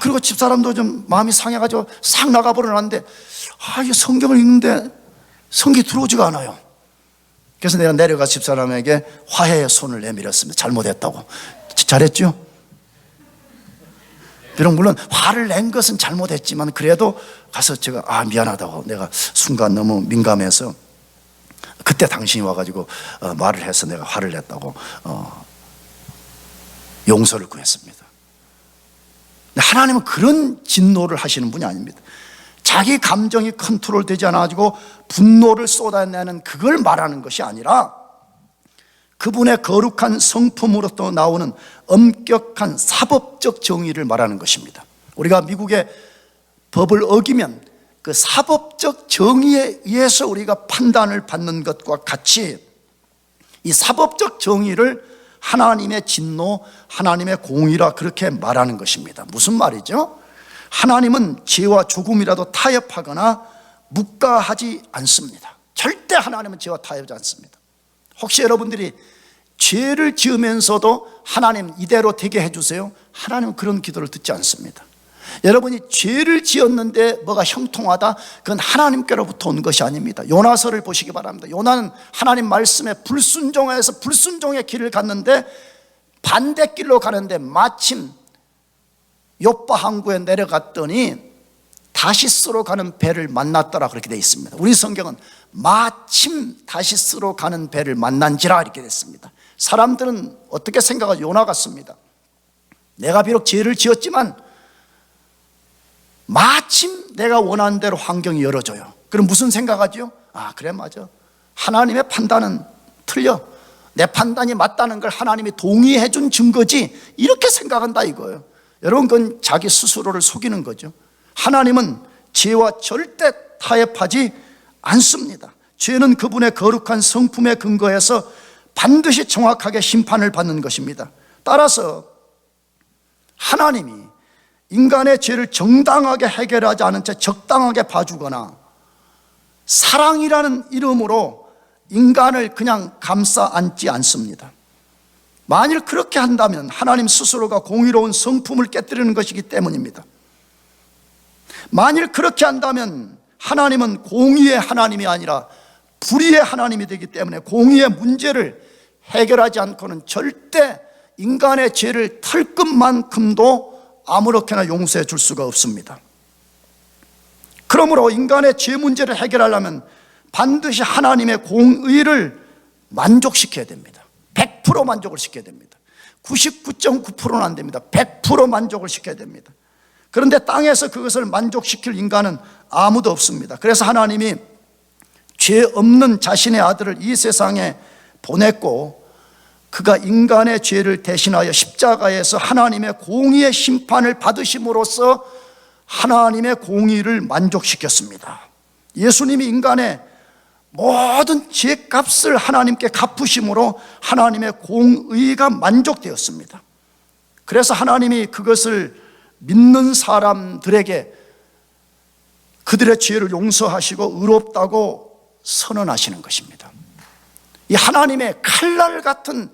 그리고 집사람도 좀 마음이 상해가지고 싹 나가버렸는데, 이 성경을 읽는데 성경이 들어오지가 않아요. 그래서 내가 내려가 집사람에게 화해의 손을 내밀었습니다. 잘못했다고. 잘했죠? 비록 물론 화를 낸 것은 잘못했지만 그래도 가서 제가 미안하다고, 내가 순간 너무 민감해서 그때 당신이 와가지고 말을 해서 내가 화를 냈다고 용서를 구했습니다. 하나님은 그런 진노를 하시는 분이 아닙니다. 자기 감정이 컨트롤 되지 않아가지고 분노를 쏟아내는 그걸 말하는 것이 아니라 그분의 거룩한 성품으로부터 나오는 엄격한 사법적 정의를 말하는 것입니다. 우리가 미국의 법을 어기면 그 사법적 정의에 의해서 우리가 판단을 받는 것과 같이 이 사법적 정의를 하나님의 진노, 하나님의 공의라 그렇게 말하는 것입니다. 무슨 말이죠? 하나님은 죄와 조금이라도 타협하거나 묵과하지 않습니다. 절대 하나님은 죄와 타협하지 않습니다. 혹시 여러분들이 죄를 지으면서도 하나님 이대로 되게 해주세요, 하나님은 그런 기도를 듣지 않습니다. 여러분이 죄를 지었는데 뭐가 형통하다, 그건 하나님께로부터 온 것이 아닙니다. 요나서를 보시기 바랍니다. 요나는 하나님 말씀에 불순종해서 불순종의 길을 갔는데 반대길로 가는데 마침 요빠 항구에 내려갔더니 다시스로 가는 배를 만났더라 그렇게 되어 있습니다. 우리 성경은 마침 다시스로 가는 배를 만난지라 이렇게 됐습니다. 사람들은 어떻게 생각하죠? 요나 같습니다. 내가 비록 죄를 지었지만 마침 내가 원하는 대로 환경이 열어져요. 그럼 무슨 생각하죠? 아, 그래, 맞아, 하나님의 판단은 틀려, 내 판단이 맞다는 걸 하나님이 동의해 준 증거지, 이렇게 생각한다 이거예요. 여러분, 그건 자기 스스로를 속이는 거죠. 하나님은 죄와 절대 타협하지 않습니다. 죄는 그분의 거룩한 성품에 근거해서 반드시 정확하게 심판을 받는 것입니다. 따라서 하나님이 인간의 죄를 정당하게 해결하지 않은 채 적당하게 봐주거나 사랑이라는 이름으로 인간을 그냥 감싸 안지 않습니다. 만일 그렇게 한다면 하나님 스스로가 공의로운 성품을 깨뜨리는 것이기 때문입니다. 만일 그렇게 한다면 하나님은 공의의 하나님이 아니라 불의의 하나님이 되기 때문에 공의의 문제를 해결하지 않고는 절대 인간의 죄를 털끝만큼도 아무렇게나 용서해 줄 수가 없습니다. 그러므로 인간의 죄 문제를 해결하려면 반드시 하나님의 공의를 만족시켜야 됩니다. 100% 만족을 시켜야 됩니다. 99.9%는 안 됩니다. 100% 만족을 시켜야 됩니다. 그런데 땅에서 그것을 만족시킬 인간은 아무도 없습니다. 그래서 하나님이 죄 없는 자신의 아들을 이 세상에 보냈고, 그가 인간의 죄를 대신하여 십자가에서 하나님의 공의의 심판을 받으심으로써 하나님의 공의를 만족시켰습니다. 예수님이 인간의 모든 죄값을 하나님께 갚으심으로 하나님의 공의가 만족되었습니다. 그래서 하나님이 그것을 믿는 사람들에게 그들의 죄를 용서하시고 의롭다고 선언하시는 것입니다. 이 하나님의 칼날 같은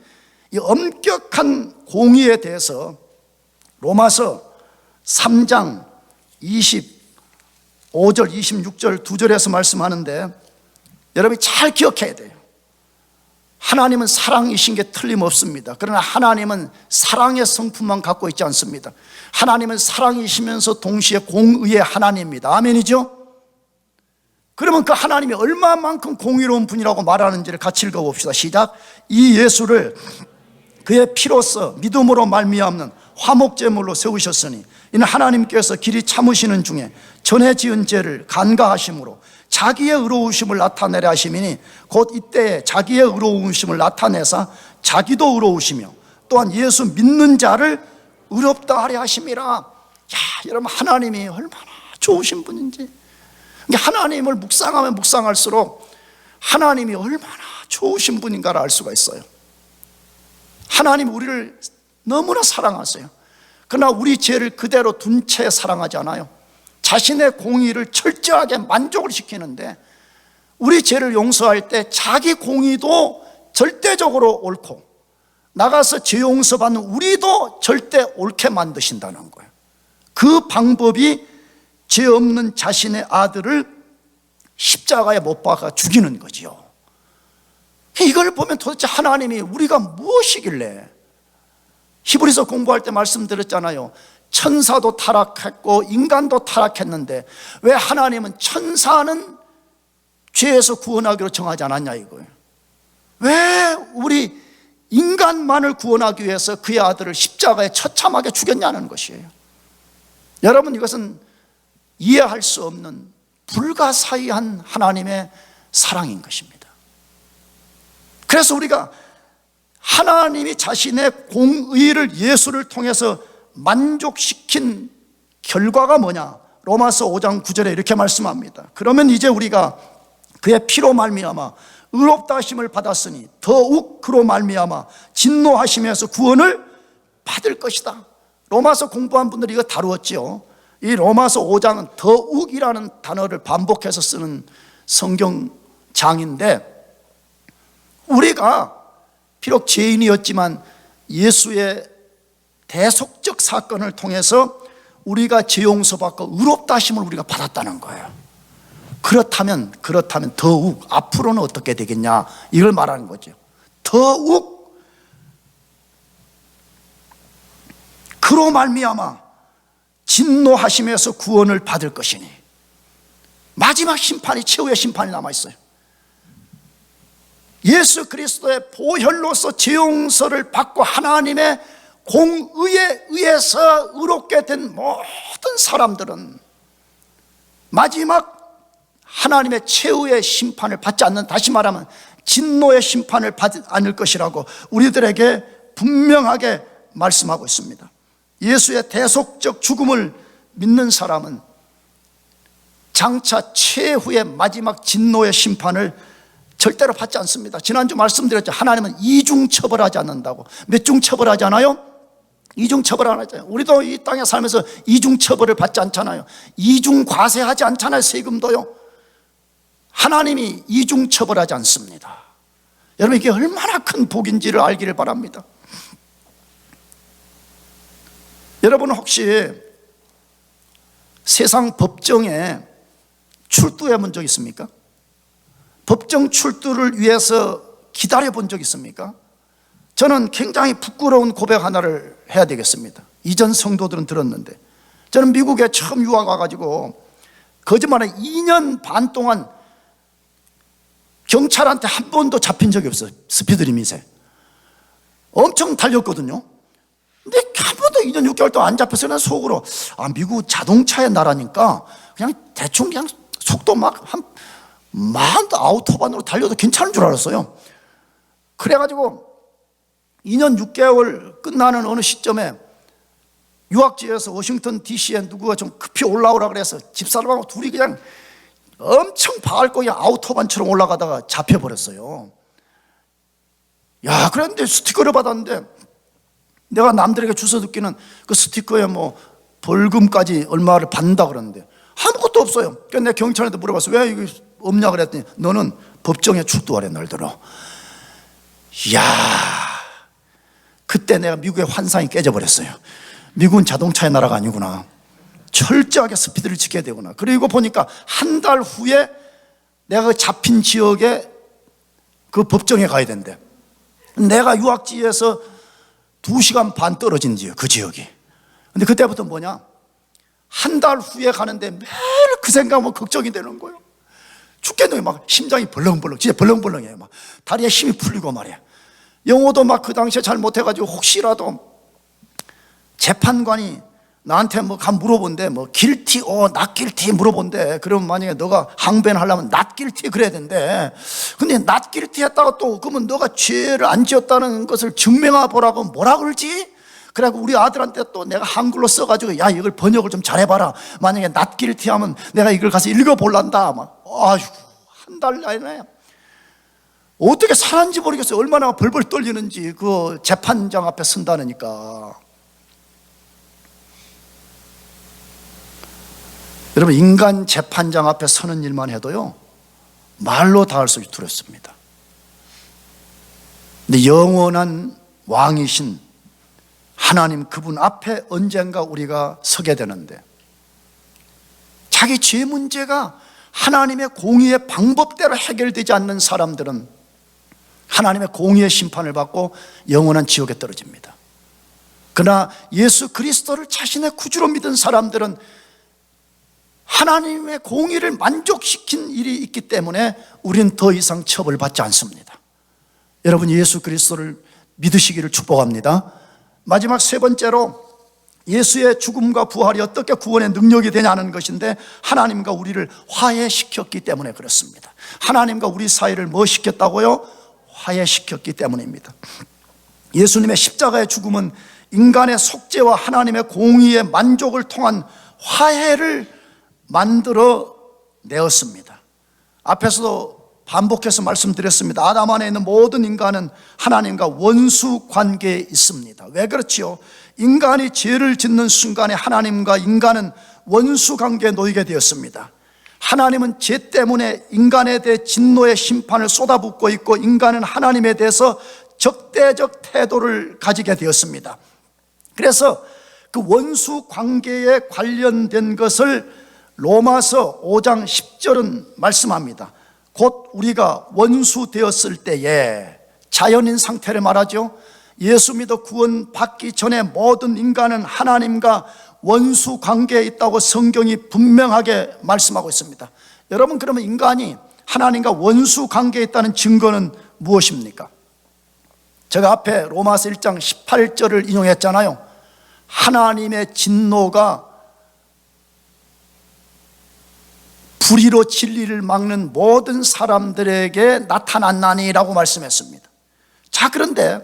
이 엄격한 공의에 대해서 로마서 3장 25절 26절 두 절에서 말씀하는데, 여러분이 잘 기억해야 돼요. 하나님은 사랑이신 게 틀림없습니다. 그러나 하나님은 사랑의 성품만 갖고 있지 않습니다. 하나님은 사랑이시면서 동시에 공의의 하나님입니다. 아멘이죠? 그러면 그 하나님이 얼마만큼 공의로운 분이라고 말하는지를 같이 읽어봅시다. 시작. 이 예수를 그의 피로써 믿음으로 말미암는 화목제물로 세우셨으니 이는 하나님께서 길이 참으시는 중에 전에 지은 죄를 간과하심으로 자기의 의로우심을 나타내려 하심이니 곧 이때에 자기의 의로우심을 나타내사 자기도 의로우시며 또한 예수 믿는 자를 의롭다 하려 하심이라. 야, 여러분, 하나님이 얼마나 좋으신 분인지, 하나님을 묵상하면 묵상할수록 하나님이 얼마나 좋으신 분인가를 알 수가 있어요. 하나님 우리를 너무나 사랑하세요. 그러나 우리 죄를 그대로 둔 채 사랑하지 않아요. 자신의 공의를 철저하게 만족을 시키는데, 우리 죄를 용서할 때 자기 공의도 절대적으로 옳고 나가서 죄 용서받는 우리도 절대 옳게 만드신다는 거예요. 그 방법이 죄 없는 자신의 아들을 십자가에 못 박아 죽이는 거지요. 이걸 보면 도대체 하나님이 우리가 무엇이길래, 히브리서 공부할 때 말씀드렸잖아요. 천사도 타락했고 인간도 타락했는데 왜 하나님은 천사는 죄에서 구원하기로 정하지 않았냐 이거예요. 왜 우리 인간만을 구원하기 위해서 그의 아들을 십자가에 처참하게 죽였냐는 것이에요. 여러분, 이것은 이해할 수 없는 불가사의한 하나님의 사랑인 것입니다. 그래서 우리가 하나님이 자신의 공의를 예수를 통해서 만족시킨 결과가 뭐냐? 로마서 5장 9절에 이렇게 말씀합니다. 그러면 이제 우리가 그의 피로 말미암아 의롭다 하심을 받았으니 더욱 그로 말미암아 진노하심에서 구원을 받을 것이다. 로마서 공부한 분들이 이거 다루었지요. 이 로마서 5장은 더욱이라는 단어를 반복해서 쓰는 성경장인데, 우리가 비록 죄인이었지만 예수의 대속적 사건을 통해서 우리가 죄 용서받고 의롭다 하심을 우리가 받았다는 거예요. 그렇다면 더욱 앞으로는 어떻게 되겠냐, 이걸 말하는 거죠. 더욱 그로 말미암아 진노하심에서 구원을 받을 것이니, 마지막 심판이, 최후의 심판이 남아있어요. 예수 그리스도의 보혈로서 죄 용서를 받고 하나님의 공의에 의해서 의롭게 된 모든 사람들은 마지막 하나님의 최후의 심판을 받지 않는, 다시 말하면 진노의 심판을 받지 않을 것이라고 우리들에게 분명하게 말씀하고 있습니다. 예수의 대속적 죽음을 믿는 사람은 장차 최후의 마지막 진노의 심판을 절대로 받지 않습니다. 지난주 말씀드렸죠. 하나님은 이중 처벌하지 않는다고. 몇 중 처벌하지 않아요? 이중 처벌 안 하잖아요. 우리도 이 땅에 살면서 이중 처벌을 받지 않잖아요. 이중 과세하지 않잖아요. 세금도요. 하나님이 이중 처벌하지 않습니다. 여러분, 이게 얼마나 큰 복인지를 알기를 바랍니다. 여러분, 혹시 세상 법정에 출두해 본 적 있습니까? 법정 출두를 위해서 기다려 본 적 있습니까? 저는 굉장히 부끄러운 고백 하나를 해야 되겠습니다. 이전 성도들은 들었는데, 저는 미국에 처음 유학 와가지고 거짓말에 2년 반 동안 경찰한테 한 번도 잡힌 적이 없어요. 스피드 리밋에 엄청 달렸거든요. 근데 한 번도 2년 6개월 동안 안 잡혀서 난 속으로, 미국 자동차의 나라니까 그냥 대충 그냥 속도 막 한 아우토반으로 달려도 괜찮은 줄 알았어요. 그래가지고 2년 6개월 끝나는 어느 시점에 유학지에서 워싱턴 DC에 누구가 좀 급히 올라오라 그래서 집사람하고 둘이 그냥 엄청 바알고 그냥 아우토반처럼 올라가다가 잡혀버렸어요. 그랬는데 스티커를 받았는데, 내가 남들에게 주워 듣기는 그 스티커에 뭐 벌금까지 얼마를 받는다 그러는데 아무것도 없어요. 그래서 내가 경찰한테 물어봤어. 왜 이거 없냐 그랬더니, 너는 법정에 출두하래, 날들어. 그때 내가 미국의 환상이 깨져버렸어요. 미국은 자동차의 나라가 아니구나. 철저하게 스피드를 지켜야 되구나. 그리고 보니까 한 달 후에 내가 그 잡힌 지역에 그 법정에 가야 된대. 내가 유학지에서 2시간 반 떨어진 지역, 그 지역이. 근데 그때부터 뭐냐, 한 달 후에 가는데 매일 그 생각하면 걱정이 되는 거예요. 죽겠는 거예요. 막 심장이 벌렁벌렁, 진짜 벌렁벌렁해요. 막 다리에 힘이 풀리고 말이야. 영어도 막 그 당시에 잘 못해가지고 혹시라도 재판관이 나한테 뭐 간 물어본대, 뭐 guilty or not guilty 물어본대. 그러면 만약에 너가 항변 하려면 not guilty 그래야 된대. 근데 not guilty 했다가 또 그러면 너가 죄를 안 지었다는 것을 증명해 보라고 뭐라 그러지? 그래갖고 우리 아들한테 또 내가 한글로 써가지고, 이걸 번역을 좀 잘해봐라. 만약에 not guilty 하면 내가 이걸 가서 읽어볼란다. 막 한 달 내내 어떻게 살았는지 모르겠어요. 얼마나 벌벌 떨리는지, 그 재판장 앞에 선다니까. 여러분, 인간 재판장 앞에 서는 일만 해도요, 말로 다 할 수 있도록 두렵습니다. 근데 영원한 왕이신 하나님, 그분 앞에 언젠가 우리가 서게 되는데, 자기 죄 문제가 하나님의 공의의 방법대로 해결되지 않는 사람들은 하나님의 공의의 심판을 받고 영원한 지옥에 떨어집니다. 그러나 예수 그리스도를 자신의 구주로 믿은 사람들은 하나님의 공의를 만족시킨 일이 있기 때문에 우리는 더 이상 처벌받지 않습니다. 여러분, 예수 그리스도를 믿으시기를 축복합니다. 마지막 세 번째로, 예수의 죽음과 부활이 어떻게 구원의 능력이 되냐는 것인데, 하나님과 우리를 화해시켰기 때문에 그렇습니다. 하나님과 우리 사이를 뭐 시켰다고요? 화해시켰기 때문입니다. 예수님의 십자가의 죽음은 인간의 속죄와 하나님의 공의의 만족을 통한 화해를 만들어 내었습니다. 앞에서도 반복해서 말씀드렸습니다. 아담 안에 있는 모든 인간은 하나님과 원수 관계에 있습니다. 왜 그렇지요? 인간이 죄를 짓는 순간에 하나님과 인간은 원수 관계에 놓이게 되었습니다. 하나님은 죄 때문에 인간에 대해 진노의 심판을 쏟아붓고 있고, 인간은 하나님에 대해서 적대적 태도를 가지게 되었습니다. 그래서 그 원수 관계에 관련된 것을 로마서 5장 10절은 말씀합니다. 곧 우리가 원수 되었을 때에, 자연인 상태를 말하죠. 예수 믿어 구원 받기 전에 모든 인간은 하나님과 원수 관계에 있다고 성경이 분명하게 말씀하고 있습니다. 여러분, 그러면 인간이 하나님과 원수 관계에 있다는 증거는 무엇입니까? 제가 앞에 로마서 1장 18절을 인용했잖아요. 하나님의 진노가 불의로 진리를 막는 모든 사람들에게 나타났나니라고 말씀했습니다. 자, 그런데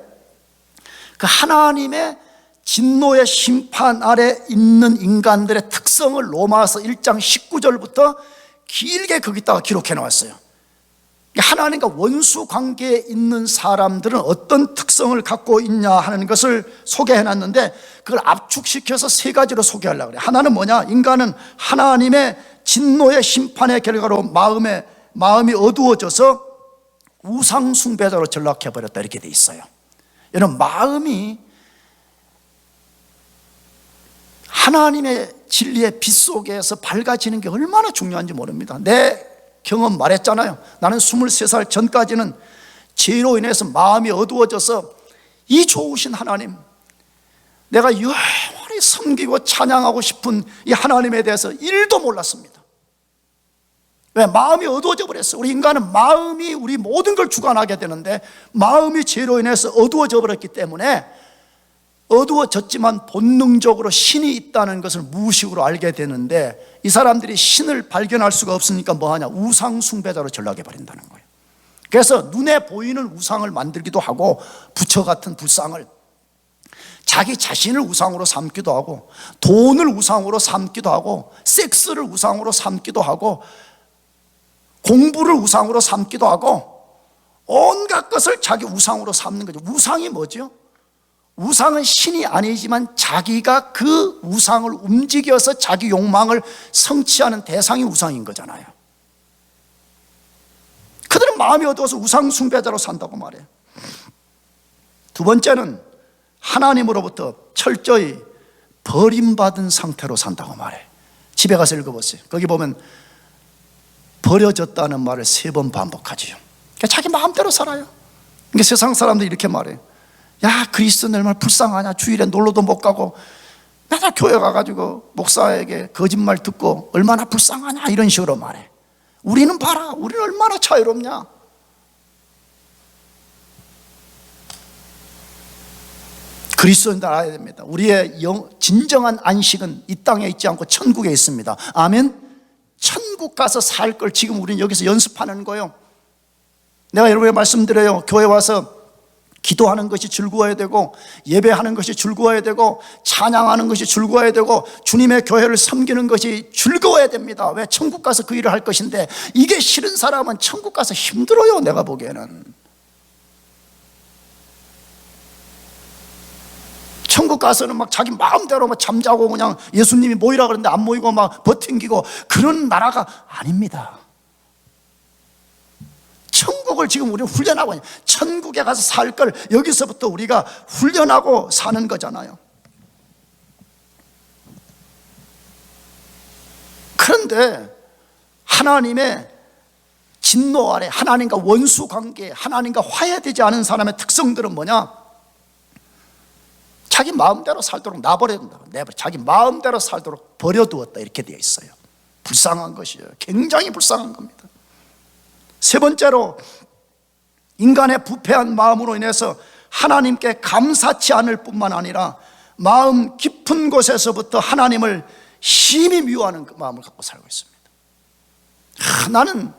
그 하나님의 진노의 심판 아래 있는 인간들의 특성을 로마서 1장 19절부터 길게 거기다가 기록해 놓았어요. 하나님과 원수 관계에 있는 사람들은 어떤 특성을 갖고 있냐 하는 것을 소개해 놨는데, 그걸 압축시켜서 세 가지로 소개하려고 그래요. 하나는 뭐냐? 인간은 하나님의 진노의 심판의 결과로 마음이 어두워져서 우상 숭배자로 전락해 버렸다, 이렇게 돼 있어요. 여러분, 마음이 하나님의 진리의 빛 속에서 밝아지는 게 얼마나 중요한지 모릅니다. 내 경험 말했잖아요. 나는 23살 전까지는 죄로 인해서 마음이 어두워져서 이 좋으신 하나님, 내가 영원히 섬기고 찬양하고 싶은 이 하나님에 대해서 1도 몰랐습니다. 왜? 마음이 어두워져 버렸어요. 우리 인간은 마음이 우리 모든 걸 주관하게 되는데, 마음이 죄로 인해서 어두워져 버렸기 때문에, 어두워졌지만 본능적으로 신이 있다는 것을 무의식으로 알게 되는데, 이 사람들이 신을 발견할 수가 없으니까 뭐하냐? 우상 숭배자로 전락해 버린다는 거예요. 그래서 눈에 보이는 우상을 만들기도 하고, 부처 같은 불상을, 자기 자신을 우상으로 삼기도 하고, 돈을 우상으로 삼기도 하고, 섹스를 우상으로 삼기도 하고, 공부를 우상으로 삼기도 하고, 온갖 것을 자기 우상으로 삼는 거죠. 우상이 뭐죠? 우상은 신이 아니지만 자기가 그 우상을 움직여서 자기 욕망을 성취하는 대상이 우상인 거잖아요. 그들은 마음이 어두워서 우상 숭배자로 산다고 말해요. 두 번째는 하나님으로부터 철저히 버림받은 상태로 산다고 말해요. 집에 가서 읽어보세요. 거기 보면 버려졌다는 말을 3번 반복하지요. 그러니까 자기 마음대로 살아요. 그러니까 세상 사람들이 이렇게 말해요. 야, 그리스도는 얼마나 불쌍하냐. 주일에 놀러도 못 가고 맨날 교회 가가지고 목사에게 거짓말 듣고 얼마나 불쌍하냐, 이런 식으로 말해. 우리는 봐라, 우리는 얼마나 자유롭냐. 그리스도인들 알아야 됩니다. 우리의 진정한 안식은 이 땅에 있지 않고 천국에 있습니다. 아멘. 천국 가서 살 걸 지금 우리는 여기서 연습하는 거예요. 내가 여러분에게 말씀드려요. 교회 와서 기도하는 것이 즐거워야 되고, 예배하는 것이 즐거워야 되고, 찬양하는 것이 즐거워야 되고, 주님의 교회를 섬기는 것이 즐거워야 됩니다. 왜? 천국 가서 그 일을 할 것인데, 이게 싫은 사람은 천국 가서 힘들어요. 내가 보기에는 천국 가서는 막 자기 마음대로 막 잠자고, 그냥 예수님이 모이라 그러는데 안 모이고 막 버팅기고, 그런 나라가 아닙니다. 천국을 지금 우리는 훈련하고 있는, 천국에 가서 살 걸 여기서부터 우리가 훈련하고 사는 거잖아요. 그런데 하나님의 진노 아래, 하나님과 원수 관계, 하나님과 화해되지 않은 사람의 특성들은 뭐냐? 자기 마음대로 살도록 놔버린다. 자기 마음대로 살도록 버려두었다, 이렇게 되어 있어요. 불쌍한 것이에요. 굉장히 불쌍한 겁니다. 세 번째로, 인간의 부패한 마음으로 인해서 하나님께 감사치 않을 뿐만 아니라 마음 깊은 곳에서부터 하나님을 심히 미워하는 그 마음을 갖고 살고 있습니다. 나는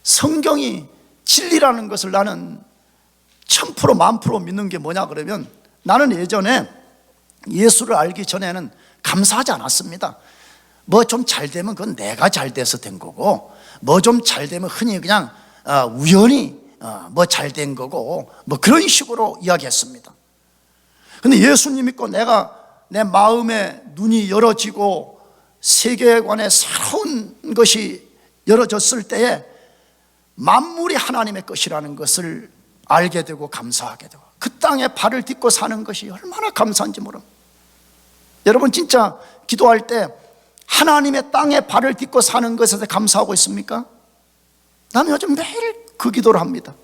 성경이 진리라는 것을 나는 1000% 10,000% 믿는 게 뭐냐 그러면, 나는 예전에 예수를 알기 전에는 감사하지 않았습니다. 뭐 좀 잘 되면 그건 내가 잘 돼서 된 거고, 뭐 좀 잘 되면 흔히 그냥 우연히 뭐 잘 된 거고 뭐 그런 식으로 이야기했습니다. 근데 예수님 믿고 내가 내 마음의 눈이 열어지고 세계관의 새로운 것이 열어졌을 때에 만물이 하나님의 것이라는 것을 알게 되고 감사하게 되고 그 땅에 발을 딛고 사는 것이 얼마나 감사한지 모릅니다. 여러분 진짜 기도할 때 하나님의 땅에 발을 딛고 사는 것에 감사하고 있습니까? 나는 요즘 매일 그 기도를 합니다.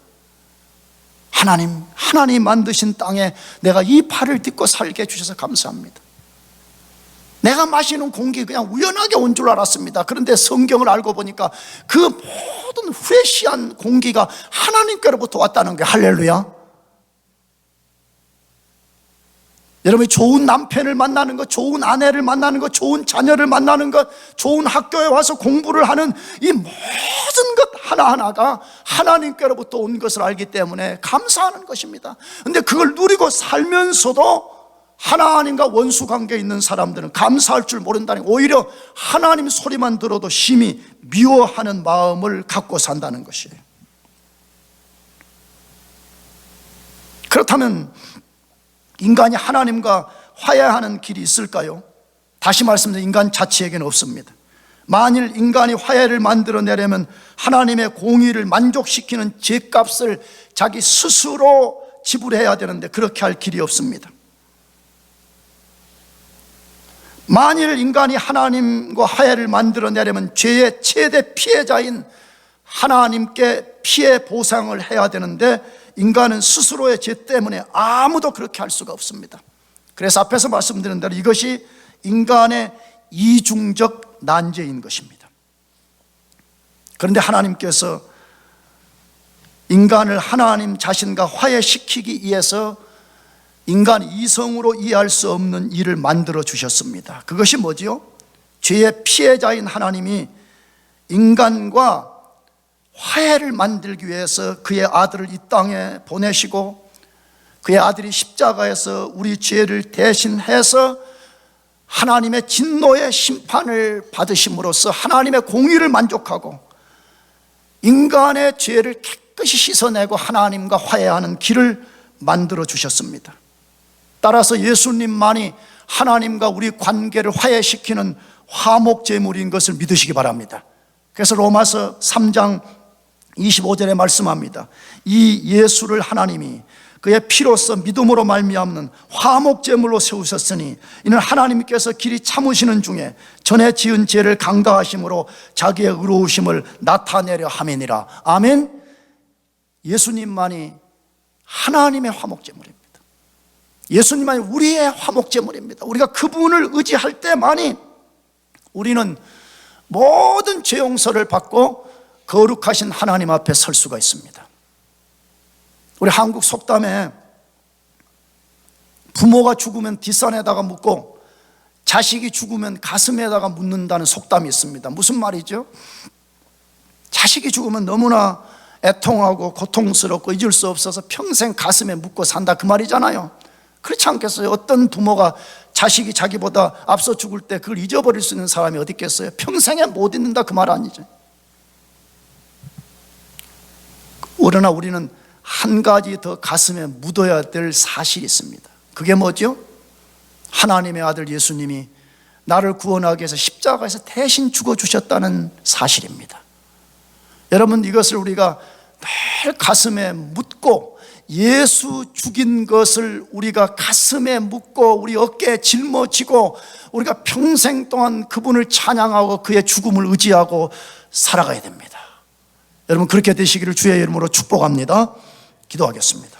하나님 만드신 땅에 내가 이 발을 딛고 살게 해주셔서 감사합니다. 내가 마시는 공기 그냥 우연하게 온 줄 알았습니다. 그런데 성경을 알고 보니까 그 모든 프레시한 공기가 하나님께로부터 왔다는 게 할렐루야. 여러분이 좋은 남편을 만나는 것, 좋은 아내를 만나는 것, 좋은 자녀를 만나는 것, 좋은 학교에 와서 공부를 하는 이 모든 것 하나하나가 하나님께로부터 온 것을 알기 때문에 감사하는 것입니다. 그런데 그걸 누리고 살면서도 하나님과 원수 관계에 있는 사람들은 감사할 줄 모른다니 오히려 하나님 소리만 들어도 심히 미워하는 마음을 갖고 산다는 것이에요. 그렇다면 인간이 하나님과 화해하는 길이 있을까요? 다시 말씀드리면 인간 자체에게는 없습니다. 만일 인간이 화해를 만들어내려면 하나님의 공의를 만족시키는 죄값을 자기 스스로 지불해야 되는데 그렇게 할 길이 없습니다. 만일 인간이 하나님과 화해를 만들어내려면 죄의 최대 피해자인 하나님께 피해 보상을 해야 되는데 인간은 스스로의 죄 때문에 아무도 그렇게 할 수가 없습니다. 그래서 앞에서 말씀드린 대로 이것이 인간의 이중적 난제인 것입니다. 그런데 하나님께서 인간을 하나님 자신과 화해시키기 위해서 인간이 이성으로 이해할 수 없는 일을 만들어 주셨습니다. 그것이 뭐지요? 죄의 피해자인 하나님이 인간과 화해를 만들기 위해서 그의 아들을 이 땅에 보내시고 그의 아들이 십자가에서 우리 죄를 대신해서 하나님의 진노의 심판을 받으심으로써 하나님의 공의를 만족하고 인간의 죄를 깨끗이 씻어내고 하나님과 화해하는 길을 만들어 주셨습니다. 따라서 예수님만이 하나님과 우리 관계를 화해시키는 화목제물인 것을 믿으시기 바랍니다. 그래서 로마서 3장 25절에 말씀합니다. 이 예수를 하나님이 그의 피로써 믿음으로 말미암는 화목제물로 세우셨으니 이는 하나님께서 길이 참으시는 중에 전에 지은 죄를 강다하심으로 자기의 의로우심을 나타내려 함이니라. 아멘. 예수님만이 하나님의 화목제물입니다. 예수님만이 우리의 화목제물입니다. 우리가 그분을 의지할 때만이 우리는 모든 죄 용서를 받고 거룩하신 하나님 앞에 설 수가 있습니다. 우리 한국 속담에 부모가 죽으면 뒷산에다가 묻고 자식이 죽으면 가슴에다가 묻는다는 속담이 있습니다. 무슨 말이죠? 자식이 죽으면 너무나 애통하고 고통스럽고 잊을 수 없어서 평생 가슴에 묻고 산다 그 말이잖아요. 그렇지 않겠어요? 어떤 부모가 자식이 자기보다 앞서 죽을 때 그걸 잊어버릴 수 있는 사람이 어디 있겠어요? 평생에 못 잊는다 그 말 아니죠. 그러나 우리는 한 가지 더 가슴에 묻어야 될 사실이 있습니다. 그게 뭐죠? 하나님의 아들 예수님이 나를 구원하기 위해서 십자가에서 대신 죽어주셨다는 사실입니다. 여러분, 이것을 우리가 매일 가슴에 묻고 예수 죽인 것을 우리가 가슴에 묻고 우리 어깨에 짊어지고 우리가 평생 동안 그분을 찬양하고 그의 죽음을 의지하고 살아가야 됩니다. 여러분, 그렇게 되시기를 주의 이름으로 축복합니다. 기도하겠습니다.